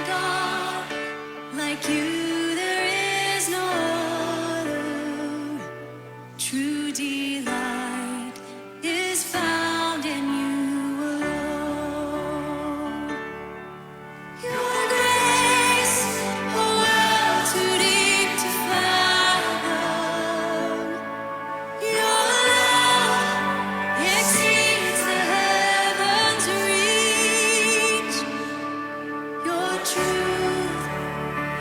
God like you, there is no other. True delight is found in you alone. Your grace, a well too deep to fathom. Your love exceeds the heavens' reach. Your truth,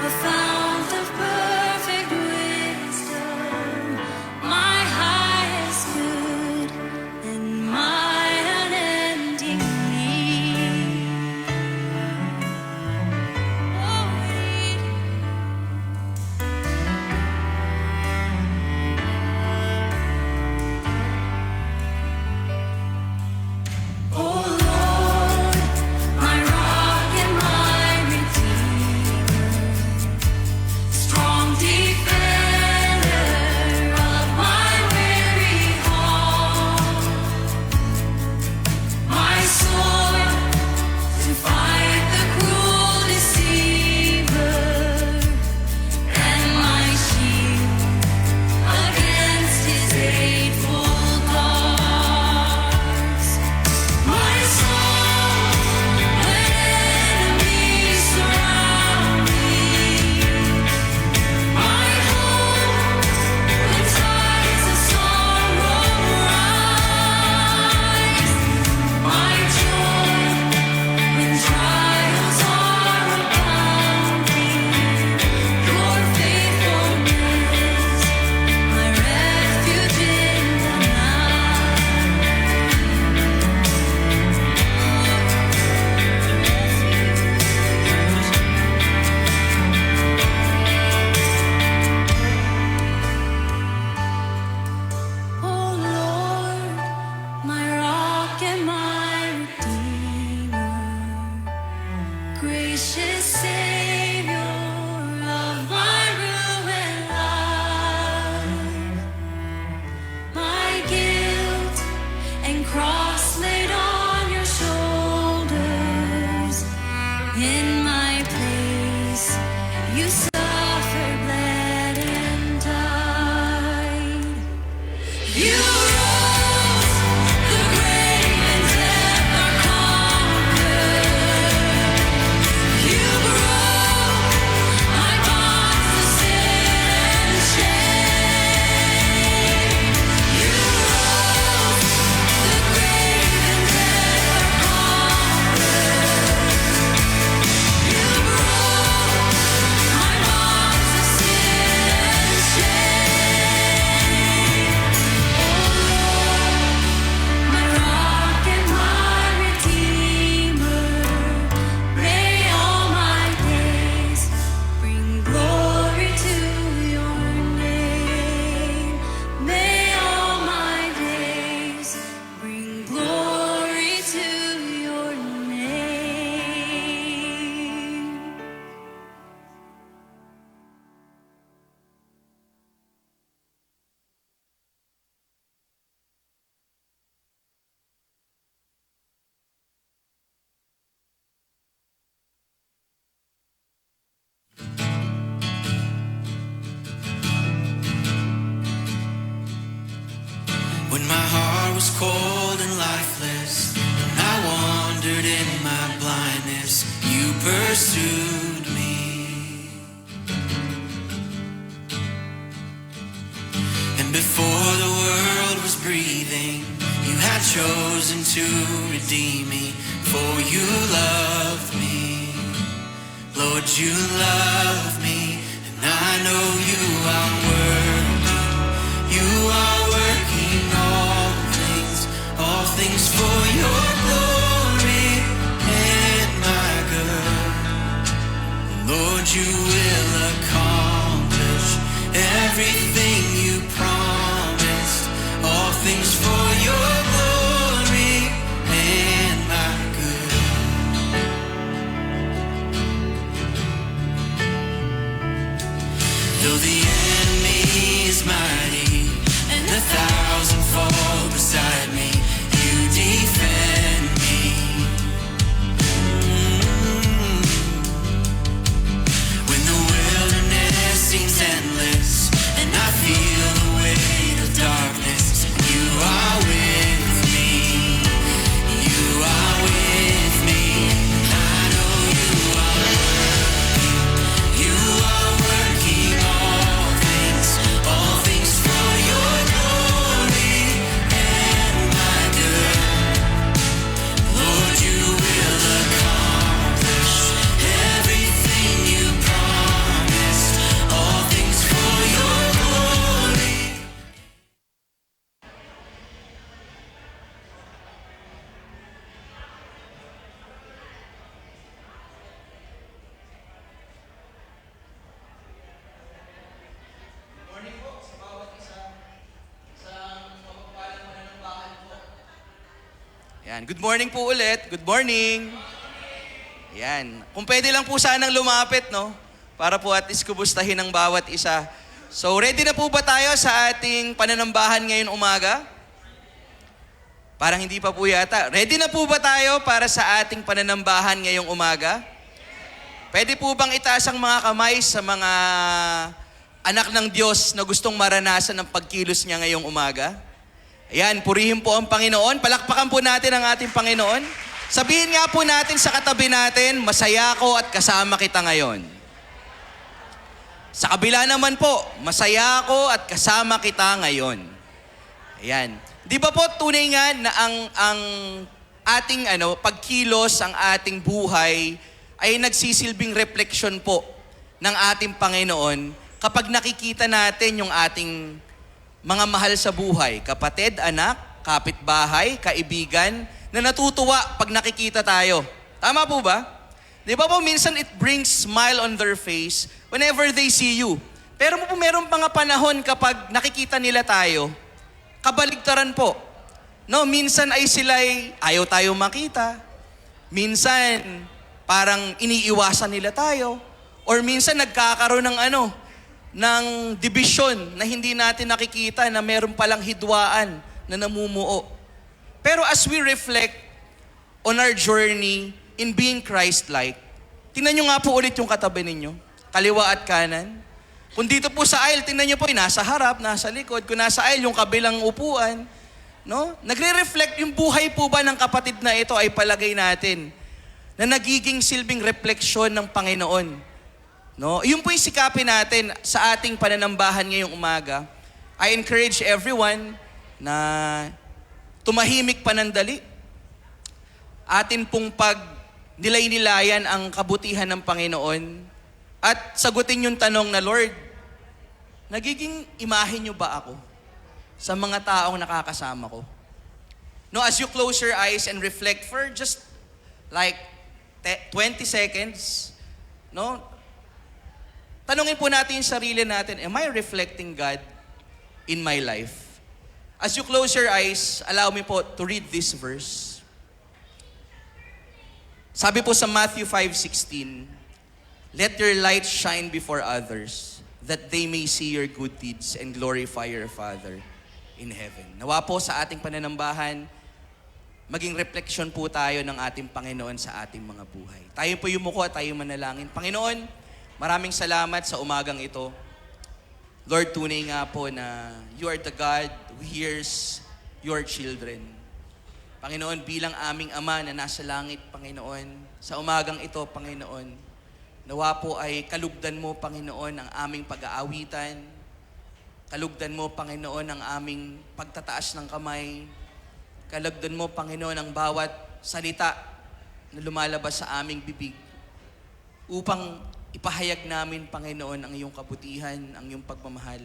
a fount of perfect wisdom, my highest good and my unending need. Oh Lord, my rock and my redeemer, strong defender of my weary heart, my sword to fight the cruel deceiver, and my shield against his hateful darts. My soul, when enemies surround me, my hope, when tides of sorrow rise, my joy, when trials are abounding, your faithfulness, my refuge in the Oh Lord, my rock and my redeemer, gracious Savior of my ruined life, my guilt and cross laid on your shoulders. In my place, you suffered, bled, and died. You rose, the grave and death are conquered. You broke my bonds to sin and shame. You rose, the grave and death are conquered. You broke my bonds to sin and shame. My rock and my redeemer, may all my days bring glory to your name. May all my days bring glory to your name. When my heart was cold and lifeless, and I wandered in my blindness, you pursued me. And before the world was breathing, you had chosen to redeem me, for you loved me. Lord, you love me, and I know you are working. You are working all things for your glory and my good. Lord, you will accomplish everything you promised. All things for your glory and my good. Though the enemy is mighty and 1,000 fall beside me, you defend me. Ayan. Good morning po ulit. Good morning. Ayan. Kung pwede lang po sanang lumapit, no? Para po at least kumustahin ang bawat isa. So, ready na po ba tayo sa ating pananambahan ngayon umaga? Parang hindi pa po yata. Ready na po ba tayo para sa ating pananambahan ngayong umaga? Pwede po bang itaas ang mga kamay sa mga anak ng Diyos na gustong maranasan ang pagkilos niya ngayong umaga? Ayan, purihin po ang Panginoon. Palakpakan po natin ang ating Panginoon. Sabihin nga po natin sa katabi natin, masaya ako at kasama kita ngayon. Sa kabila naman po, masaya ako at kasama kita ngayon. Ayan. Di ba po tunay nga na ang ating pagkilos, ang ating buhay ay nagsisilbing refleksyon po ng ating Panginoon kapag nakikita natin yung ating mga mahal sa buhay, kapatid, anak, kapitbahay, kaibigan, na natutuwa pag nakikita tayo. Tama po ba? Di ba po minsan it brings smile on their face whenever they see you. Pero po meron pa nga panahon kapag nakikita nila tayo, kabaligtaran po. No, minsan ay sila'y ayaw tayo makita. Minsan parang iniiwasan nila tayo. Or minsan nagkakaroon ng division na hindi natin nakikita na meron palang hidwaan na namumuo. Pero as we reflect on our journey in being Christ-like, tingnan nyo nga po ulit yung katabi ninyo, kaliwa at kanan. Kung dito po sa aisle, tingnan nyo po, nasa harap, nasa likod. Kung nasa aisle, yung kabilang upuan. No? Nagre-reflect yung buhay po ba ng kapatid na ito ay palagay natin na nagiging silbing refleksyon ng Panginoon. No? Yun po yung sikapin natin sa ating pananambahan ngayong umaga. I encourage everyone na tumahimik panandali. Atin pong nilay-nilayan ang kabutihan ng Panginoon at sagutin yung tanong na, Lord, nagiging imahe niyo ba ako sa mga taong nakakasama ko? No, as you close your eyes and reflect for just like 20 seconds, no? Tanungin po natin yung sarili natin, am I reflecting God in my life? As you close your eyes, allow me po to read this verse. Sabi po sa Matthew 5:16, let your light shine before others, that they may see your good deeds and glorify your Father in heaven. Nawa po sa ating pananambahan, maging refleksyon po tayo ng ating Panginoon sa ating mga buhay. Tayo po yumuko at tayo manalangin. Panginoon, maraming salamat sa umagang ito. Lord, tunay nga po na you are the God who hears your children. Panginoon, bilang aming Ama na nasa langit, Panginoon, sa umagang ito, Panginoon, nawa po ay kalugdan mo, Panginoon, ang aming pag-aawitan. Kalugdan mo, Panginoon, ang aming pagtataas ng kamay. Kalugdan mo, Panginoon, ang bawat salita na lumalabas sa aming bibig upang ipahayag namin, Panginoon, ang iyong kabutihan, ang iyong pagmamahal.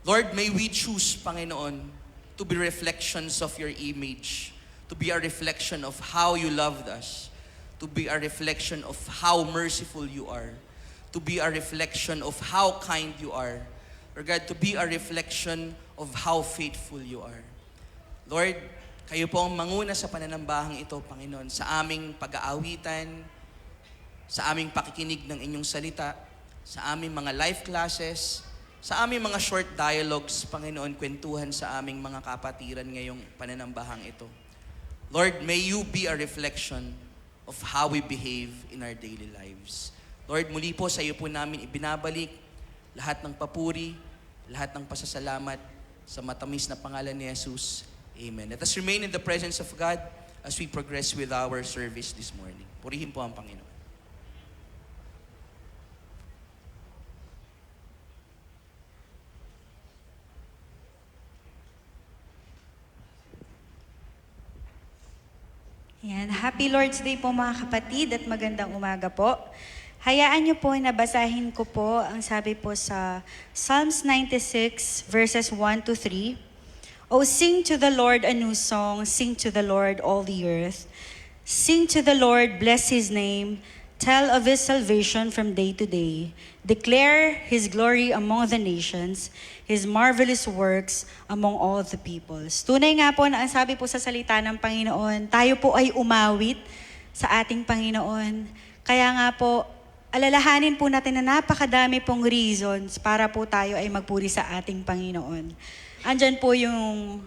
Lord, may we choose, Panginoon, to be reflections of your image, to be a reflection of how you loved us, to be a reflection of how merciful you are, to be a reflection of how kind you are, Lord God, to be a reflection of how faithful you are. Lord, kayo po ang manguna sa pananambahang ito, Panginoon, sa aming pag-aawitan, sa aming pakikinig ng inyong salita, sa aming mga life classes, sa aming mga short dialogues, Panginoon, kwentuhan sa aming mga kapatiran ngayong pananambahang ito. Lord, may you be a reflection of how we behave in our daily lives. Lord, muli po sa iyo po namin ibinabalik lahat ng papuri, lahat ng pasasalamat sa matamis na pangalan ni Jesus. Amen. Let us remain in the presence of God as we progress with our service this morning. Purihin po ang Panginoon. Ayan. Happy Lord's Day po mga kapatid at magandang umaga po. Hayaan niyo po na basahin ko po ang sabi po sa Psalms 96 verses 1 to 3. Oh, sing to the Lord a new song, sing to the Lord all the earth. Sing to the Lord, bless His name. tell of His salvation from day to day, declare His glory among the nations, His marvelous works among all the peoples. Tunay nga po na ang sabi po sa salita ng Panginoon, tayo po ay umawit sa ating Panginoon. Kaya nga po, alalahanin po natin na napakadami pong reasons para po tayo ay magpuri sa ating Panginoon. Andyan po yung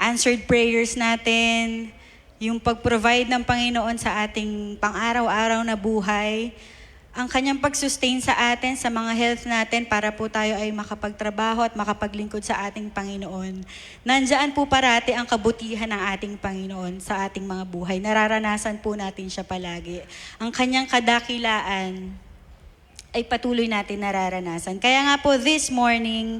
answered prayers natin, yung pag-provide ng Panginoon sa ating pang-araw-araw na buhay, ang kanyang pag-sustain sa atin, sa mga health natin para po tayo ay makapagtrabaho at makapaglingkod sa ating Panginoon. Nandiyan po parati ang kabutihan ng ating Panginoon sa ating mga buhay. Nararanasan po natin siya palagi. Ang kanyang kadakilaan ay patuloy natin nararanasan. Kaya nga po this morning,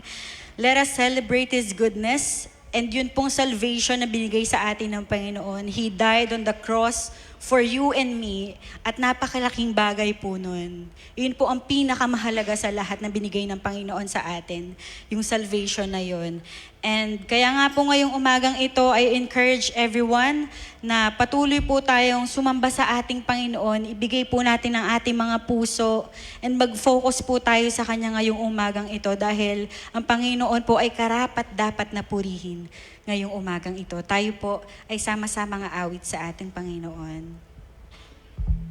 let us celebrate His goodness. And yun pong salvation na binigay sa atin ng Panginoon. He died on the cross for you and me. At napakalaking bagay po nun. Yun po ang pinakamahalaga sa lahat na binigay ng Panginoon sa atin. Yung salvation na yun. And kaya nga po ngayong umagang ito, I encourage everyone na patuloy po tayong sumamba sa ating Panginoon. Ibigay po natin ang ating mga puso and mag-focus po tayo sa Kanya ngayong umagang ito dahil ang Panginoon po ay karapat dapat na purihin ngayong umagang ito. Tayo po ay sama-sama nga awit sa ating Panginoon.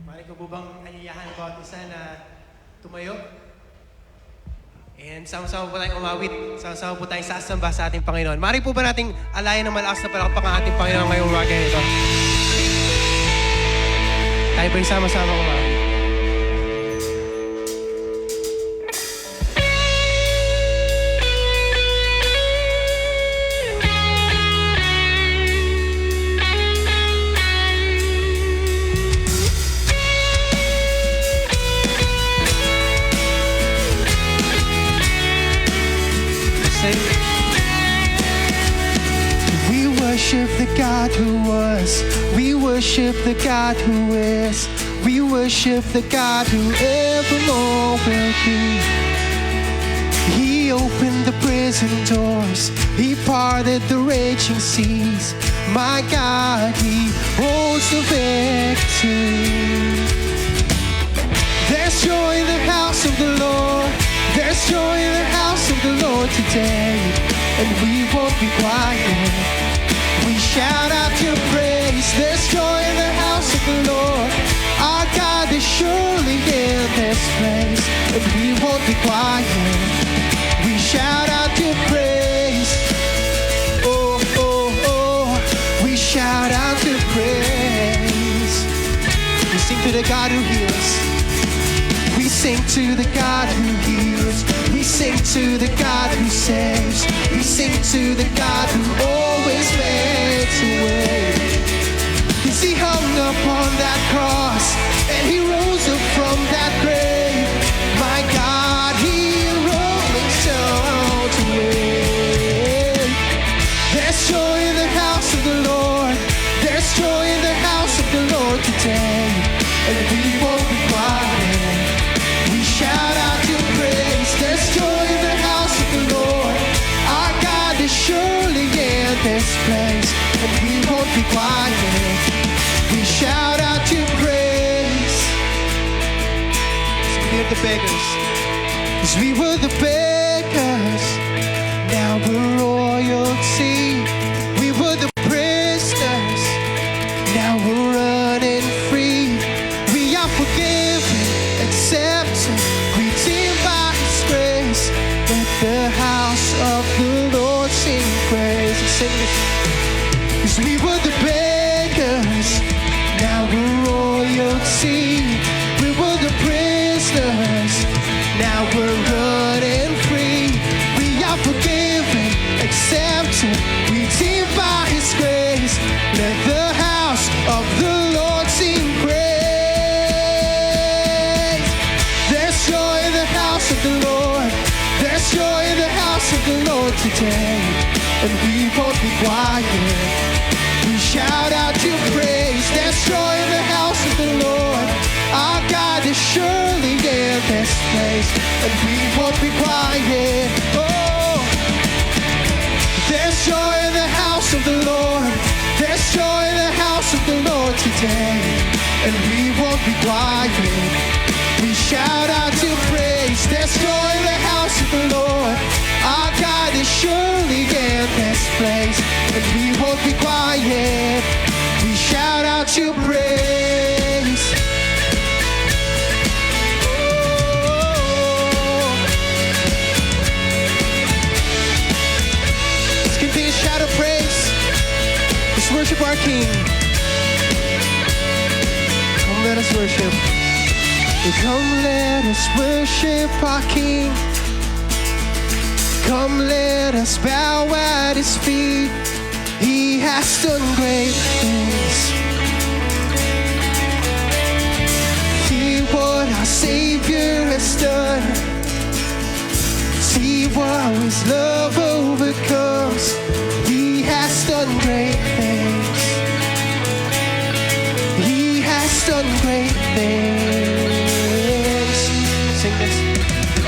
Mari ko po bang anyayahan bawat isa na tumayo? And sama-sama po tayong umawit. Sama-sama po tayong sasamba sa ating Panginoon. Mari po ba nating alayan ng malakas na palakpak ang ating Panginoon ngayong umaga ito? Tayo po yung sama-sama umawit. We worship the God who was. We worship the God who is. We worship the God who evermore will be. He opened the prison doors. He parted the raging seas. My God, He holds the victory. There's joy in the house of the Lord. There's joy in the house of the Lord today. And we won't be quiet. We shout out your praise. There's joy in the house of the Lord. Our God is surely in this place. And we won't be quiet. We shout out your praise. Oh, oh, oh. We shout out your praise. We sing to the God who heals. We sing to the God who heals. We sing to the God who saves. We sing to the God who always makes a way. 'Cause He hung upon that cross and He rose up from that grave. My God, He rolling stones away. There's joy in the house of the Lord. There's joy in the house of the Lord today. And we won't be quiet. We shout out your praise. There's joy in the house of the Lord. Our God is surely in this place. And we won't be quiet. We shout out your praise. 'Cause we are the beggars. 'Cause we were the beggars. Now we're royalty. We were the prisoners. Now we're running free. We are forgiven, accepted, redeemed by His grace. Let the house of the Lord sing praise. And sing this. 'Cause we were the beggars, now we're royalty. We were the prisoners, now we're running free. We are forgiven, accepted, redeemed by His grace. Let the house of the Lord sing praise. There's joy in the house of the Lord. There's joy in the house of the Lord today. And we won't be quiet. We shout out your praise. There's joy in the house of the Lord. Our God is surely in this place. And we won't be quiet. Oh, there's joy in the house of the Lord. There's joy in the house of the Lord today. And we won't won't be quiet. We shout out to praise. There's joy in the house of the Lord. Our God is surely in this place. And we won't be quiet. We shout out to praise. Oh. Let's continue to shout out praise. Let's worship our King. Come, let us worship. Come, let us worship our King. Come, let us bow at His feet. He has done great things. See what our Savior has done. See what His love overcomes. He has done great things. He has done great things. Sing this.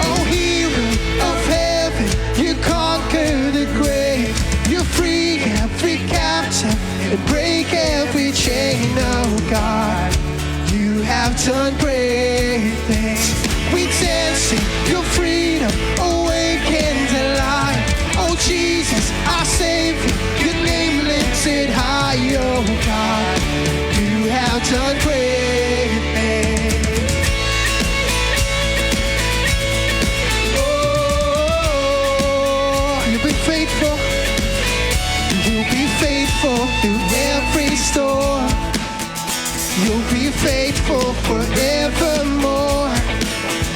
Oh, hero of heaven, you conquer the grave. You free every captive and break every chain. Oh God, you have done great things. We dance in your freedom, awakened alive. Oh Jesus, our Savior, your name lifted high. Oh God, you have done great things. Oh, you've been faithful. You'll be faithful through every storm. You'll be faithful forevermore.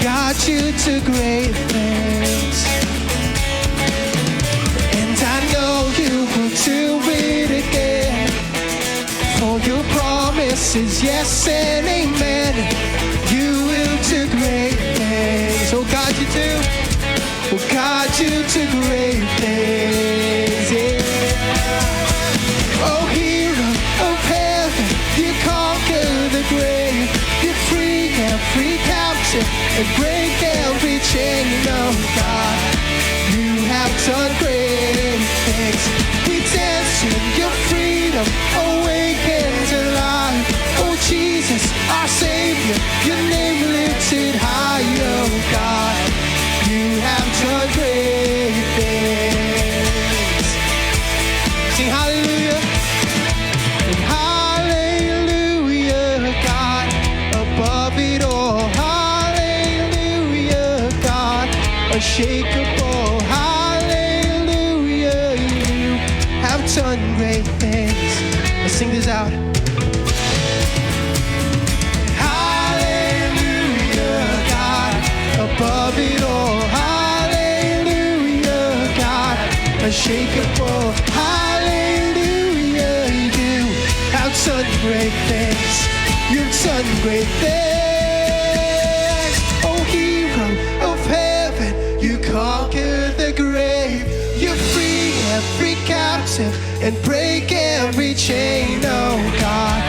God, you do great things. And I know you will do it again. For your promises, yes and amen. You will do great things. Oh God, you do. Oh God, you do great things. Yeah. Oh, hero of heaven, you conquer the grave. You free every captive and break every chain. Oh God, you have done great things. We dance in your freedom, awakened alive. Oh Jesus, our Savior, your name lifted high. Oh God, you have done great things. Sing hallelujah. And hallelujah, God, above it all. Hallelujah, God, unshakable. Hallelujah, you have done great things. Let's sing this out. Hallelujah, God, above it all. Hallelujah, God, unshakable. Hallelujah, you have done great things. You've done great things. Oh, hero of heaven, you conquer the grave. You free every captive and break every chain. Oh God,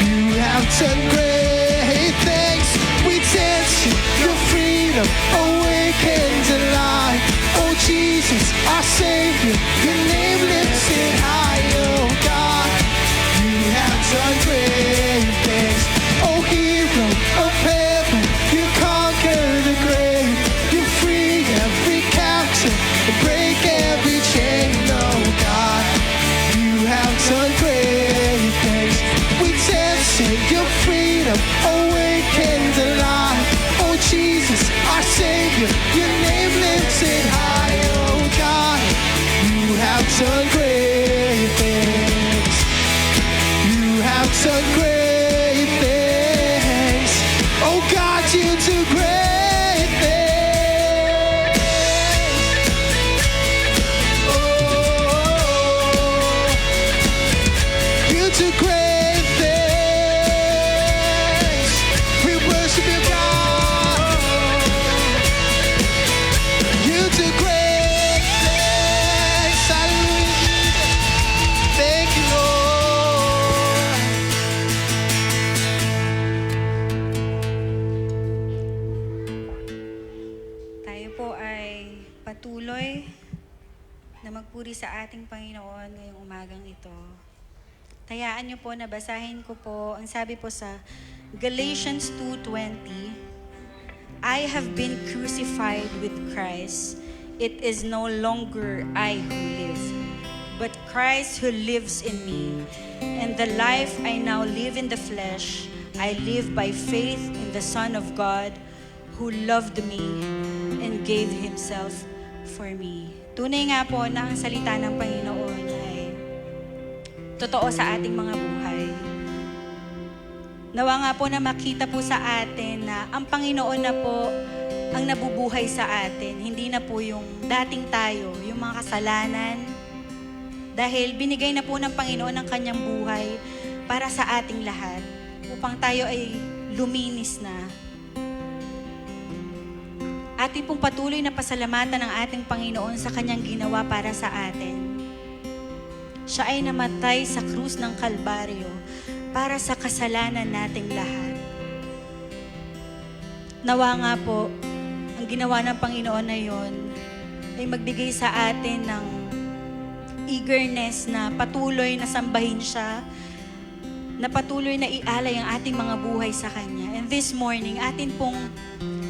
you have done great things. We dance in your freedom, awakened alive. Oh Jesus, our Savior, your name lifted high. Oh God, you have done great things. Oh hero of heaven, you conquer the grave. You free every captive and break every chain. Oh God, you have done great things. We dance in your freedom, awakened alive. Oh Jesus, our Savior, your name lifted high. Oh God, you have done great things. You have done great things. Oh God, you do great things. Oh, you do great things. We worship you, God. You do great things. Hallelujah. Thank you, Lord. Tayo po ay patuloy na magpuri sa ating Panginoon ngayong umagang ito. Tayaan niyo po na basahin ko po ang sabi po sa Galatians 2:20. I have been crucified with Christ. It is no longer I who live, but Christ who lives in me. And the life I now live in the flesh, I live by faith in the Son of God who loved me and gave Himself for me. Tunay nga po na ang salita ng Panginoon ay totoo sa ating mga buhay. Nawa nga po na makita po sa atin na ang Panginoon na po ang nabubuhay sa atin. Hindi na po yung dating tayo, yung mga kasalanan. Dahil binigay na po ng Panginoon ang kanyang buhay para sa ating lahat. Upang tayo ay luminis na. Atin pong patuloy na pasalamatan ng ating Panginoon sa kanyang ginawa para sa atin. Siya ay namatay sa krus ng Kalbaryo para sa kasalanan nating lahat. Nawa nga po, ang ginawa ng Panginoon na yon ay magbigay sa atin ng eagerness na patuloy na sambahin siya, na patuloy na ialay ang ating mga buhay sa Kanya. And this morning, atin pong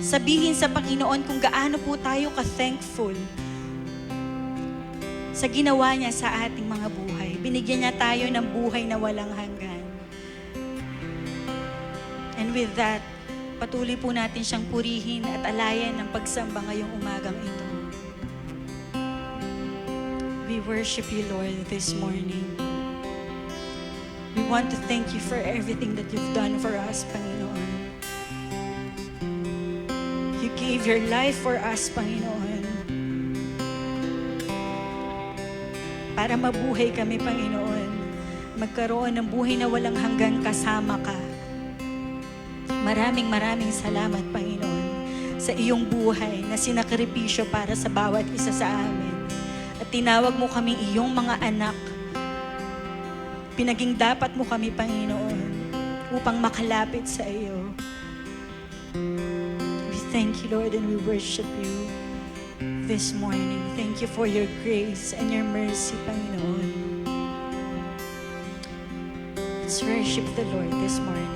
sabihin sa Panginoon kung gaano po tayo ka-thankful sa ginawa niya sa ating mga buhay. Binigyan niya tayo ng buhay na walang hanggan. And with that, patuloy po natin siyang purihin at alayan ng pagsamba ngayong umagang ito. We worship you, Lord, this morning. We want to thank you for everything that you've done for us, Panginoon. You gave your life for us, Panginoon. Para mabuhay kami, Panginoon. Magkaroon ng buhay na walang hanggan kasama ka. Maraming salamat, Panginoon, sa iyong buhay na sinakripisyo para sa bawat isa sa amin. At tinawag mo kami iyong mga anak. Pinaging dapat mo kami, Panginoon, upang makalapit sa iyo. We thank you, Lord, and we worship you this morning. Thank you for your grace and your mercy, Panginoon. Let's worship the Lord this morning.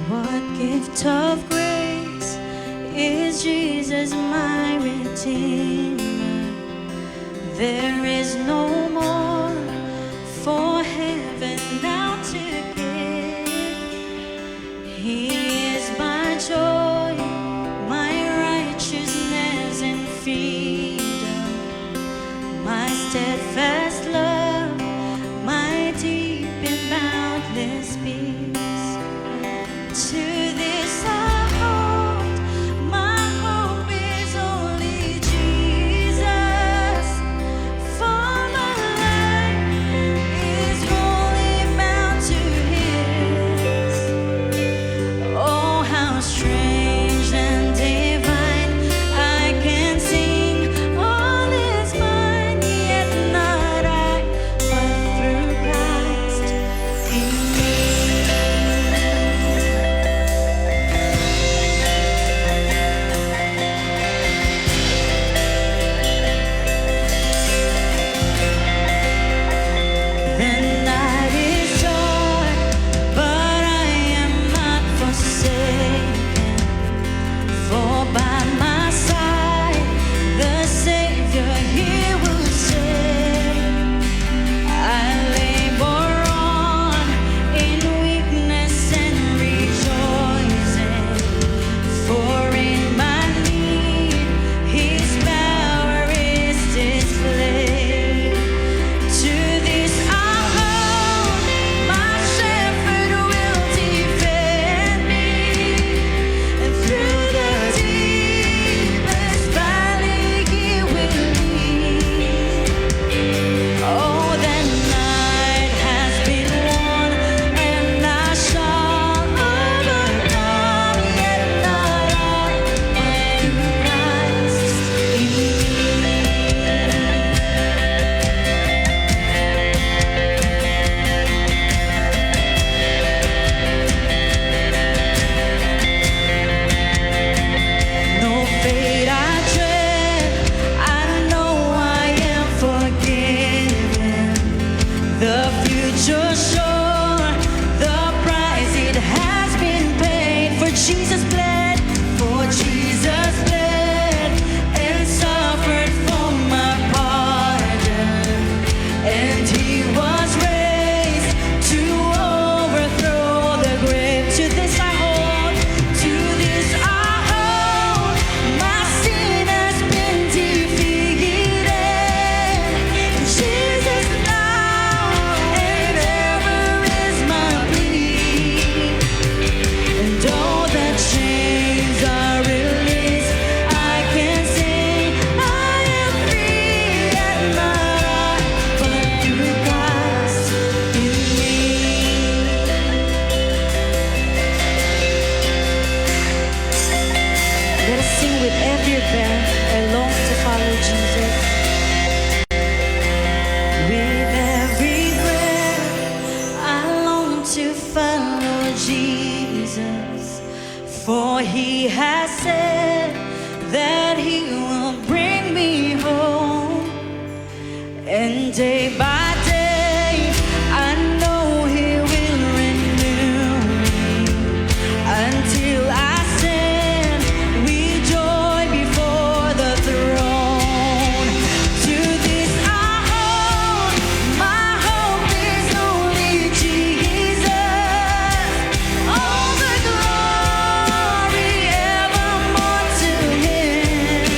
What gift of grace is Jesus my Redeemer? There is no more for heaven now to give. He is my joy, my righteousness and freedom, my steadfast love, my deep and boundless peace. To this I hold, my hope is only Jesus. For my life your breath, I long to follow Jesus. With every breath, I long to follow Jesus. For he has said that he will bring me home. And day by day, I know he will renew me until I stand with joy before the throne. To this I hold, my hope is only Jesus. All the glory evermore to him.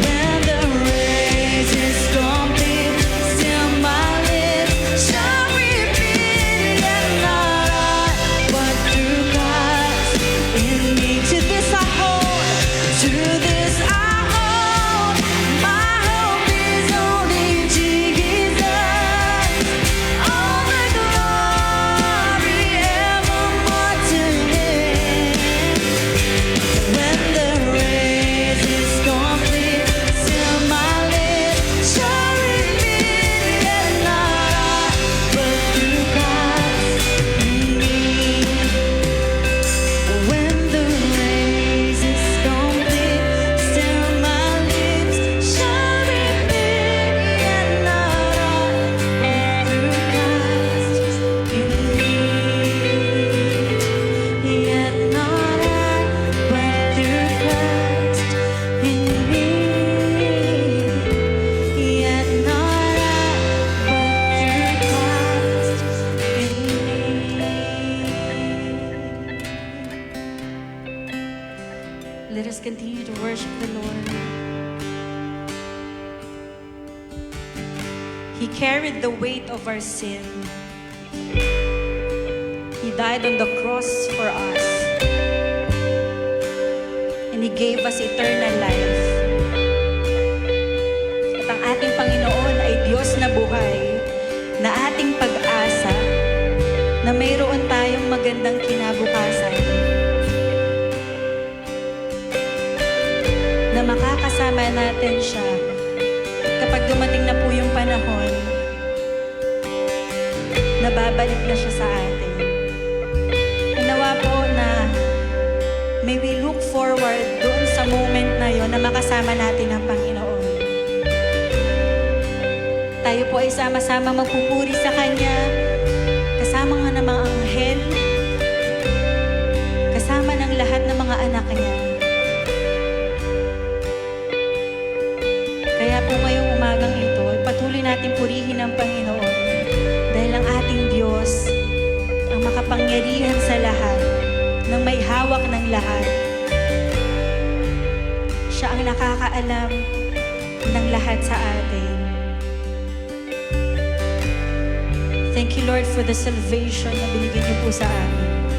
When the race is complete, still my lips shall repeat, yet not I, but through Christ in me. To this I hold, to this I hold, my hope is only Jesus. All the glory evermore to him. When the race is complete, still my lips shall repeat, yet not I, but through Christ in me. When the race is complete, still my lips shall repeat, yet not I, but through Christ in me. Yet not I, but through Christ in me. Yet not I, but through Christ in me. Let us continue to worship the Lord. He carried the weight of our sin. He died on the cross for us. And He gave us eternal life. At ang ating Panginoon ay Diyos na buhay, na ating pag-asa, na mayroon tayong magandang kinabukasan, na makakasama natin siya kapag dumating na po yung panahon na babalik na siya sa atin. Nawa po na may we look forward doon sa moment na yon na makasama natin ang Panginoon. Tayo po ay sama-sama magpupuri sa Kanya, kasama nga ng mga anghel, kasama ng lahat ng mga anak niya. Kaya po ngayong umagang ito, patuloy natin purihin ang Panginoon dahil ang ating Diyos ang makapangyarihan sa lahat, ng may hawak ng lahat. Siya ang nakakaalam ng lahat sa atin. Thank you, Lord, for the salvation na binigyan niyo po sa amin.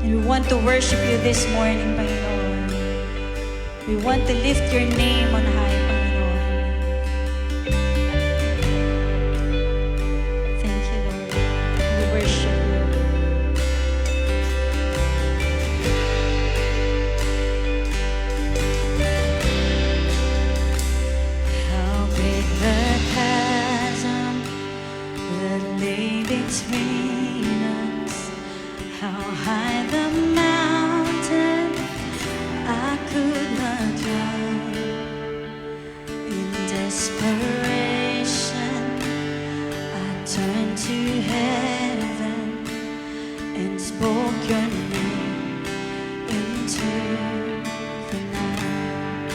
And we want to worship you this morning, Panginoon. We want to lift your name on high, Panginoon. Thank you, Lord. We worship you. How big the chasm that lay between us, how high the mountain I could not climb. In desperation, I turned to heaven and spoke your name into the night.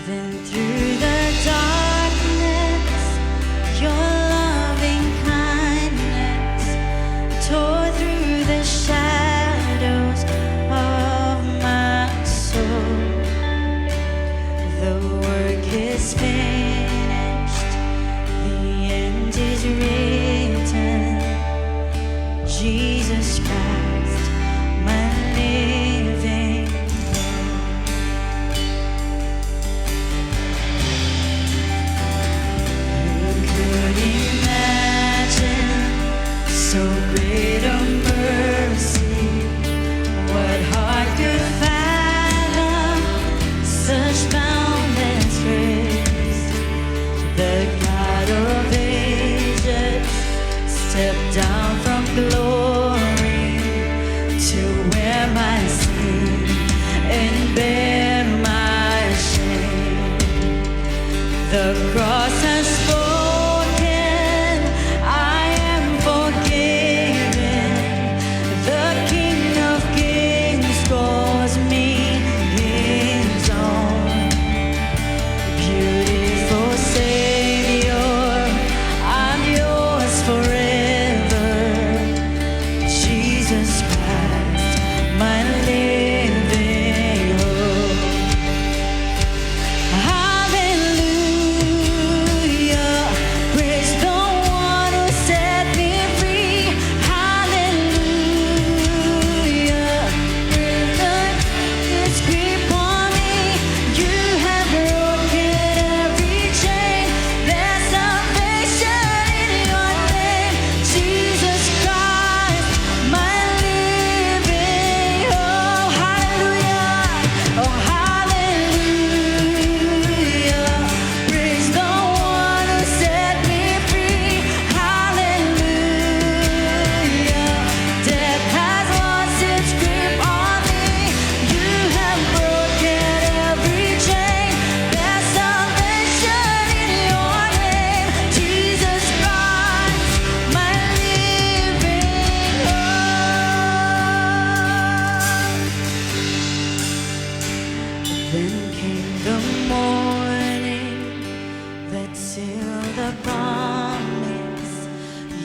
Then through the darkness, your loving kindness tore through the shadows of my soul. The work is finished, the end is written. Jesus Christ, my living hope. Who could imagine so great a mercy? What heart could fathom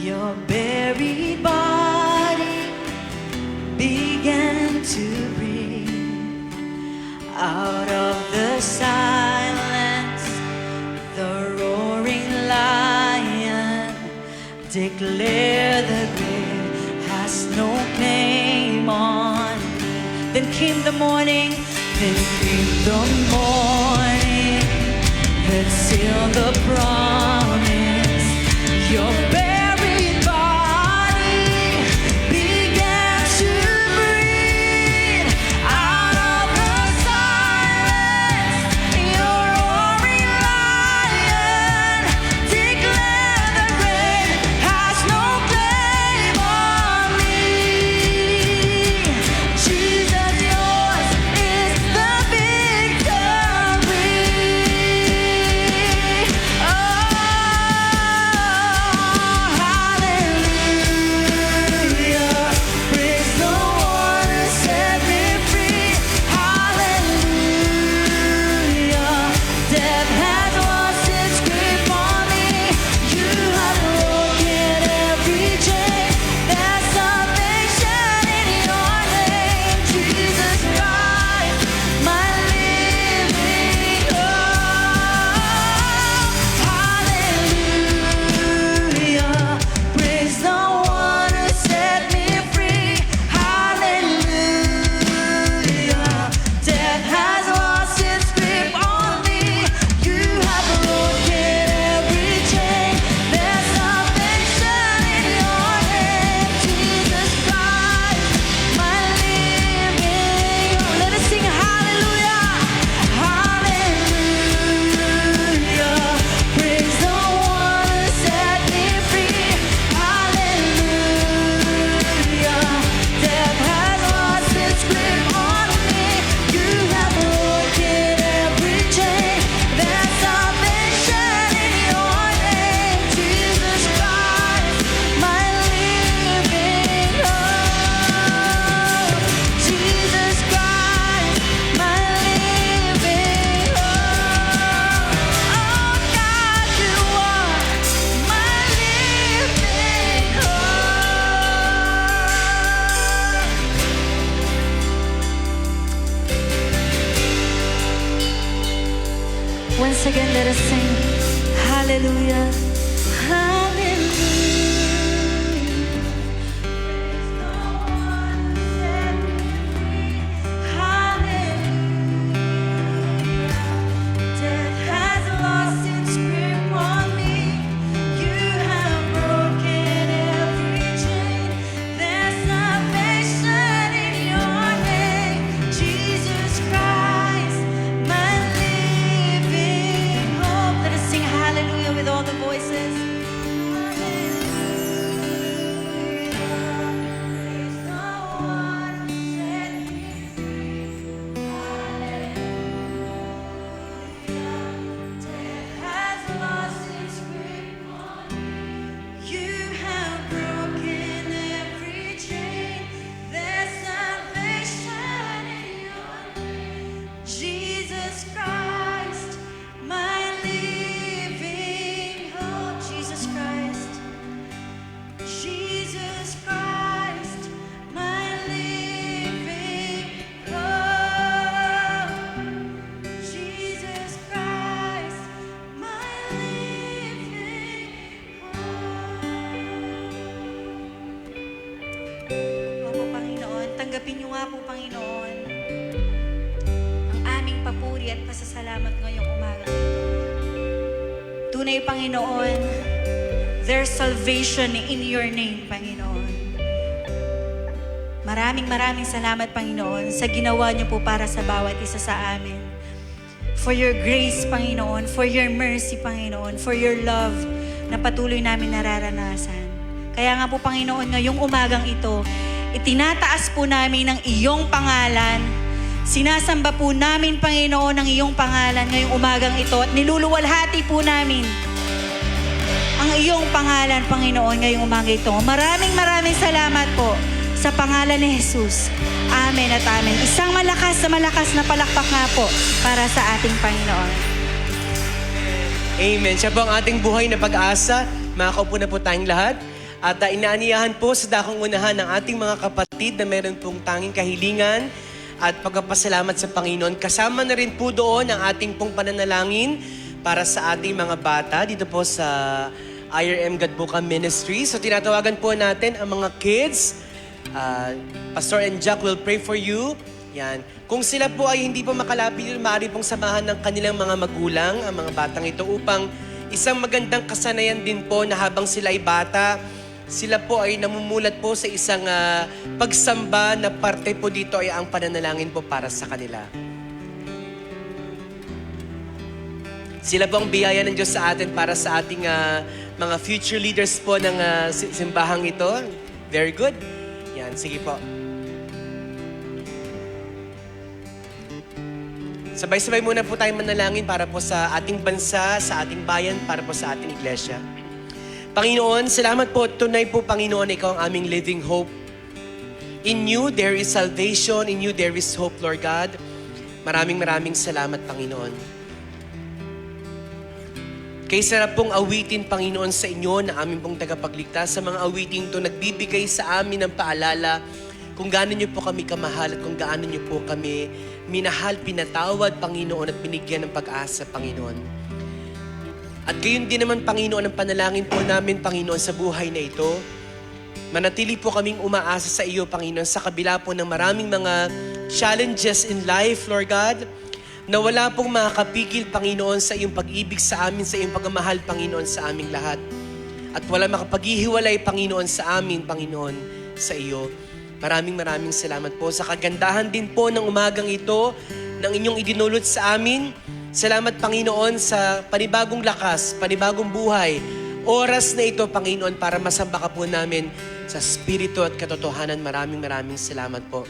Your buried body began to breathe out of the silence. The roaring lion declared the grave has no claim on me. Then came the morning, that sealed the promise. Your buried body began to breathe out of the silence. Your roaring lion declared the grave has no claim on me. Jesus, yours is the victory. Oh, hallelujah. Praise the one who set me free. Hallelujah. Death has lost its grip on me. You have broken every chain. There's salvation in your name, Jesus Christ, my living hope. Hallelujah. Praise the one who set me free. Hallelujah. Death has lost its grip on me. You have broken every chain. There's salvation in your name, Jesus Christ, my living hope. Let us sing hallelujah. Hallelujah. Praise the one who set me free. Hallelujah. Death has lost its grip on me. You have broken every chain. There's salvation in your name, Jesus Christ, my living hope. Jesus Christ, my living hope. Oh God, you are my living hope. Once again, let us sing hallelujah. Hallelujah. Praise the one who set me free. Hallelujah. Death has lost its grip on me. You have broken every chain. There's salvation in your name, Jesus Christ, my living hope. Let us sing hallelujah with all the voices. Jesus Christ, my living hope. Jesus Christ. Jesus Christ, my living hope. Jesus Christ, my living hope. Opo, Panginoon, tanggapin niyo nga po, Panginoon, ang aming papuri at pasasalamat ngayong umaga ito. Tunay, Panginoon, there's salvation in your name, Panginoon. Maraming salamat, Panginoon, sa ginawa niyo po para sa bawat isa sa amin. For your grace, Panginoon, for your mercy, Panginoon, for your love na patuloy namin nararanasan. Kaya nga po, Panginoon, ngayong umagang ito, itinataas po namin ang iyong pangalan. Sinasamba po namin, Panginoon, ang iyong pangalan ngayong umagang ito at niluluwalhati po namin ang iyong pangalan, Panginoon, ngayong umaga ito. Maraming salamat po sa pangalan ni Jesus. Amen at amen. Isang malakas na palakpak nga po para sa ating Panginoon. Amen. Siya po ang ating buhay na pag-asa. Makakaupo na po tayong lahat. At inaaniyahan po sa dakong unahan ng ating mga kapatid na meron pong tanging kahilingan at pagpapasalamat sa Panginoon. Kasama na rin po doon ang ating pong pananalangin para sa ating mga bata dito po sa IRM Gadbuka Ministry. So tinatawagan po natin ang mga kids. Pastor and Jack will pray for you. Yan. Kung sila po ay hindi po makalapit, maaari pong samahan ng kanilang mga magulang, ang mga batang ito, upang isang magandang kasanayan din po na habang sila ay bata, sila po ay namumulat po sa isang pagsamba na parte po dito ay ang pananalangin po para sa kanila. Sila po ang biyaya ng Diyos sa atin para sa ating mga future leaders po ng simbahang ito. Very good. Yan, sige po. Sabay-sabay muna po tayo manalangin para po sa ating bansa, sa ating bayan, para po sa ating iglesia. Panginoon, salamat po. Tunay po, Panginoon, Ikaw ang aming living hope. In You, there is salvation. In You, there is hope, Lord God. Maraming salamat, Panginoon. Kay sarap pong awitin, Panginoon, sa inyo na aming pong tagapagligtas. Sa mga awitin to nagbibigay sa amin ng paalala kung gaano niyo po kami kamahal at kung gaano niyo po kami minahal, pinatawad, Panginoon, at binigyan ng pag-asa, Panginoon. At gayon din naman, Panginoon, ang panalangin po namin, Panginoon, sa buhay na ito. Manatili po kaming umaasa sa iyo, Panginoon, sa kabila po ng maraming mga challenges in life, Lord God, na wala pong makakapigil, Panginoon, sa iyong pag-ibig sa amin, sa iyong pagmamahal, Panginoon, sa aming lahat. At wala makapaghihiwalay, Panginoon, sa amin, Panginoon, sa iyo. Maraming salamat po sa kagandahan din po ng umagang ito, ng inyong idinulot sa amin. Salamat, Panginoon, sa panibagong lakas, panibagong buhay. Oras na ito, Panginoon, para masamba ka po namin sa spirito at katotohanan. Maraming salamat po.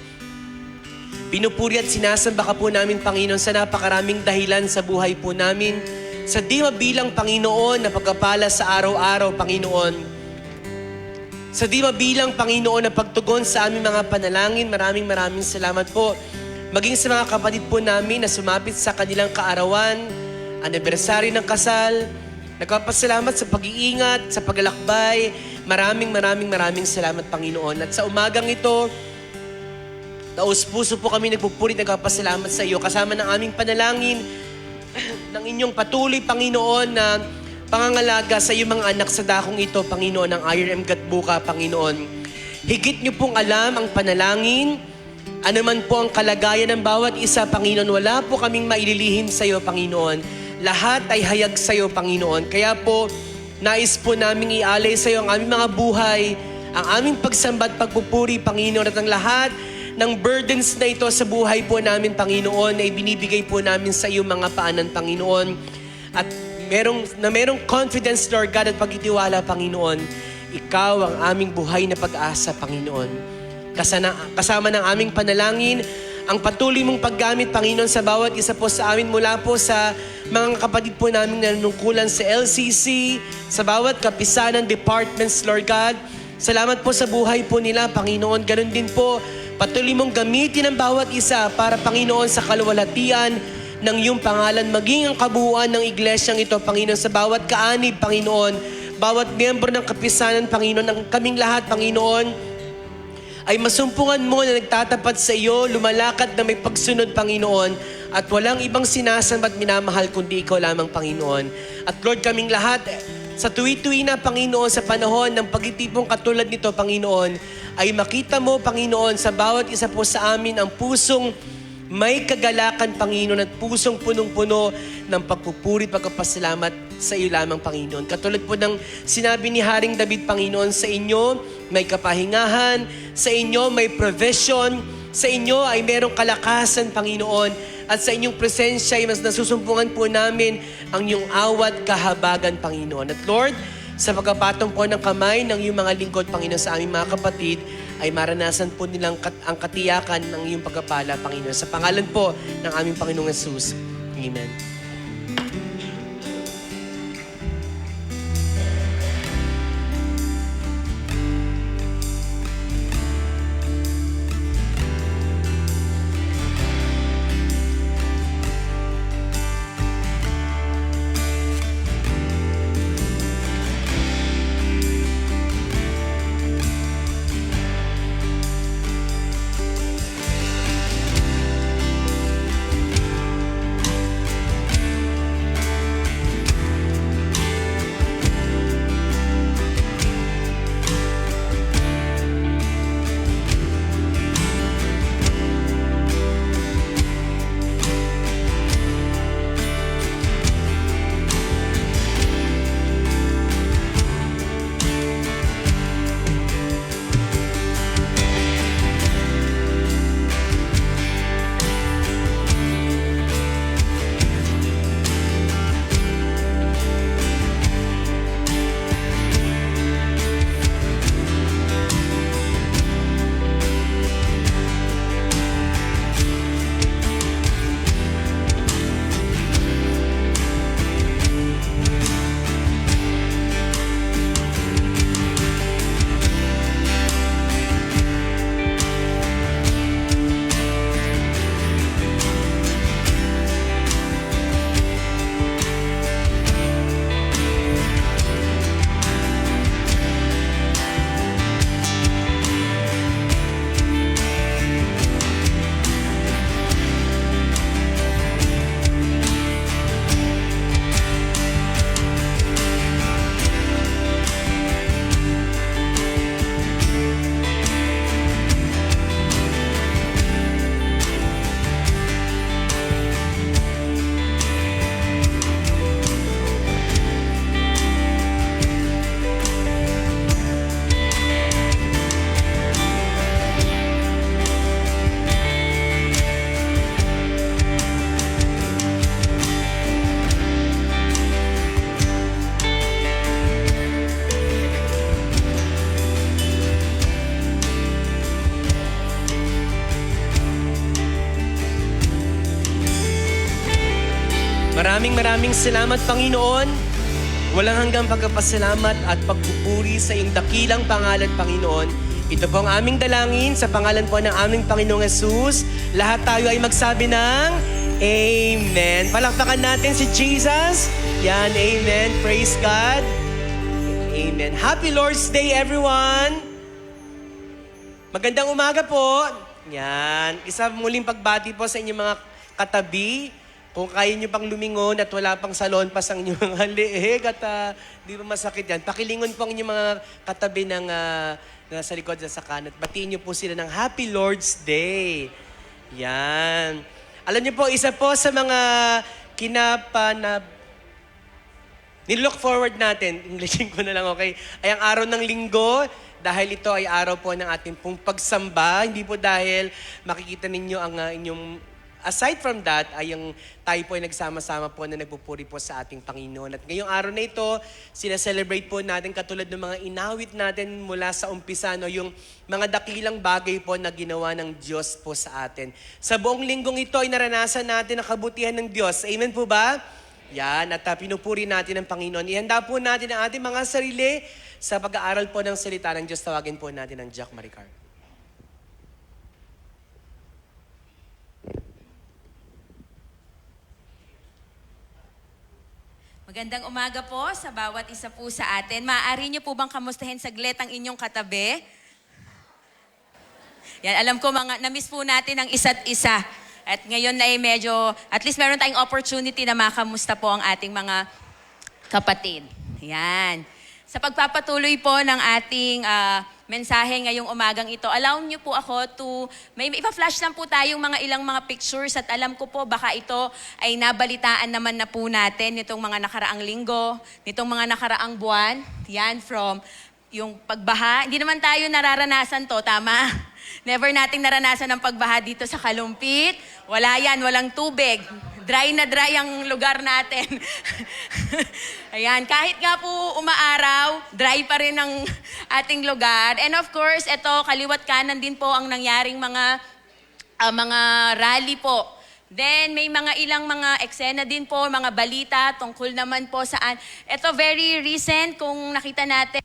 Pinupuri at sinasamba ka po namin, Panginoon, sa napakaraming dahilan sa buhay po namin. Sa di mabilang, Panginoon, na pagkapala sa araw-araw, Panginoon. Sa di mabilang, Panginoon, na pagtugon sa aming mga panalangin. Maraming salamat po. Maging sa mga kapatid po namin na sumapit sa kanilang kaarawan, anibersaryo ng kasal, nagpapasalamat sa pag-iingat, sa paglalakbay. Maraming salamat, Panginoon. At sa umagang ito, taos-puso po kami nagpupuri, nagpapasalamat sa iyo. Kasama ng aming panalangin, ng inyong patuloy, Panginoon, na pangangalaga sa iyong mga anak sa dakong ito, Panginoon, ng IRM Gatbuka, Panginoon. Higit niyo pong alam ang panalangin, ano man po ang kalagayan ng bawat isa, Panginoon, wala po kaming maililihim sa iyo, Panginoon. Lahat ay hayag sa iyo, Panginoon. Kaya po, nais po naming ialay sa iyo ang aming mga buhay, ang aming pagsamba at pagpupuri, Panginoon, at ang lahat ng burdens na ito sa buhay po namin, Panginoon, ay binibigay po namin sa iyo mga paanan, Panginoon. At merong confidence, Lord God, at pagtitiwala, Panginoon. Ikaw ang aming buhay na pag-asa, Panginoon. Kasama ng aming panalangin, ang patuloy mong paggamit, Panginoon, sa bawat isa po sa amin mula po sa mga kapatid po namin na nanungkulan sa LCC, sa bawat kapisanan, departments, Lord God. Salamat po sa buhay po nila, Panginoon. Ganon din po, patuloy mong gamitin ang bawat isa para, Panginoon, sa kaluwalhatian ng iyong pangalan, maging ang kabuuan ng iglesyang ito, Panginoon, sa bawat kaanib, Panginoon, bawat miyembro ng kapisanan, Panginoon, ng kaming lahat, Panginoon, ay masumpungan mo na nagtatapat sa iyo, lumalakad na may pagsunod, Panginoon, at walang ibang sinasamba at minamahal kundi ikaw lamang, Panginoon. At Lord, kaming lahat, sa tuwi-tuwi na, Panginoon, sa panahon ng pagtitipong katulad nito, Panginoon, ay makita mo, Panginoon, sa bawat isa po sa amin ang pusong may kagalakan, Panginoon, at pusong punong-puno ng pagpupuri, pagpapasalamat sa iyo lamang, Panginoon. Katulad po ng sinabi ni Haring David, Panginoon, sa inyo may kapahingahan, sa inyo may provision, sa inyo ay merong kalakasan, Panginoon, at sa inyong presensya ay mas nasusumpungan po namin ang iyong awat kahabagan, Panginoon. At Lord, sa pagkapatong po ng kamay ng iyong mga lingkod, Panginoon, sa aming mga kapatid, ay maranasan po nilang ang katiyakan ng iyong pagkapala, Panginoon. Sa pangalan po ng aming Panginoong Jesus. Amen. Maraming salamat, Panginoon. Walang hanggang pagkapasalamat at pagpupuri sa iyong dakilang pangalan, Panginoon. Ito po ang aming dalangin sa pangalan po ng aming Panginoong Jesus. Lahat tayo ay magsabi ng Amen. Palakpakan natin si Jesus. Yan, Amen. Praise God. Amen. Happy Lord's Day, everyone. Magandang umaga po. Yan. Isa muling pagbati po sa inyong mga katabi. Kung kaya nyo pang lumingon at wala pang salon pa sa inyong mga leeg at di ba masakit yan, pakilingon po ang inyong mga katabi ng nasa likod sa kanan. Batiin nyo po sila ng Happy Lord's Day. Yan. Alam niyo po, isa po sa mga nilook forward natin, Englishin ko na lang, okay, ay ang araw ng linggo, dahil ito ay araw po ng ating pong pagsamba. Hindi po dahil makikita ninyo ang inyong, aside from that, ay yung tayo po ay nagsama-sama po na nagpupuri po sa ating Panginoon. At ngayong araw na ito, sina-celebrate po natin katulad ng mga inawit natin mula sa umpisa, no, yung mga dakilang bagay po na ginawa ng Diyos po sa atin. Sa buong linggong ito ay naranasan natin ang kabutihan ng Diyos. Amen po ba? Yan, at pinupuri natin ang Panginoon. Ihanda po natin ang ating mga sarili sa pag-aaral po ng salita ng Diyos. Tawagin po natin ang Jack Maricar. Magandang umaga po sa bawat isa po sa atin. Maaari niyo po bang kamustahin saglit ang inyong katabi? Yan, alam ko na-miss po natin ang isa't isa. At ngayon na ay medyo, at least meron tayong opportunity na makamusta po ang ating mga kapatid. Yan. Sa pagpapatuloy po ng ating mensahe ngayong umagang ito, allow niyo po ako may ipa-flash lang po tayong ilang mga pictures at alam ko po baka ito ay nabalitaan naman na po natin nitong mga nakaraang linggo, nitong mga nakaraang buwan. Yan, from yung pagbaha. Hindi naman tayo nararanasan to, tama? Never nating naranasan ang pagbaha dito sa Kalumpit. Wala yan, walang tubig. Dry na dry ang lugar natin. Ayan, kahit nga po umaaraw, dry pa rin ang ating lugar. And of course, ito, kaliwat kanan din po ang nangyaring mga rally po. Then, may ilang mga eksena din po, mga balita tungkol naman po saan. Ito, very recent, kung nakita natin.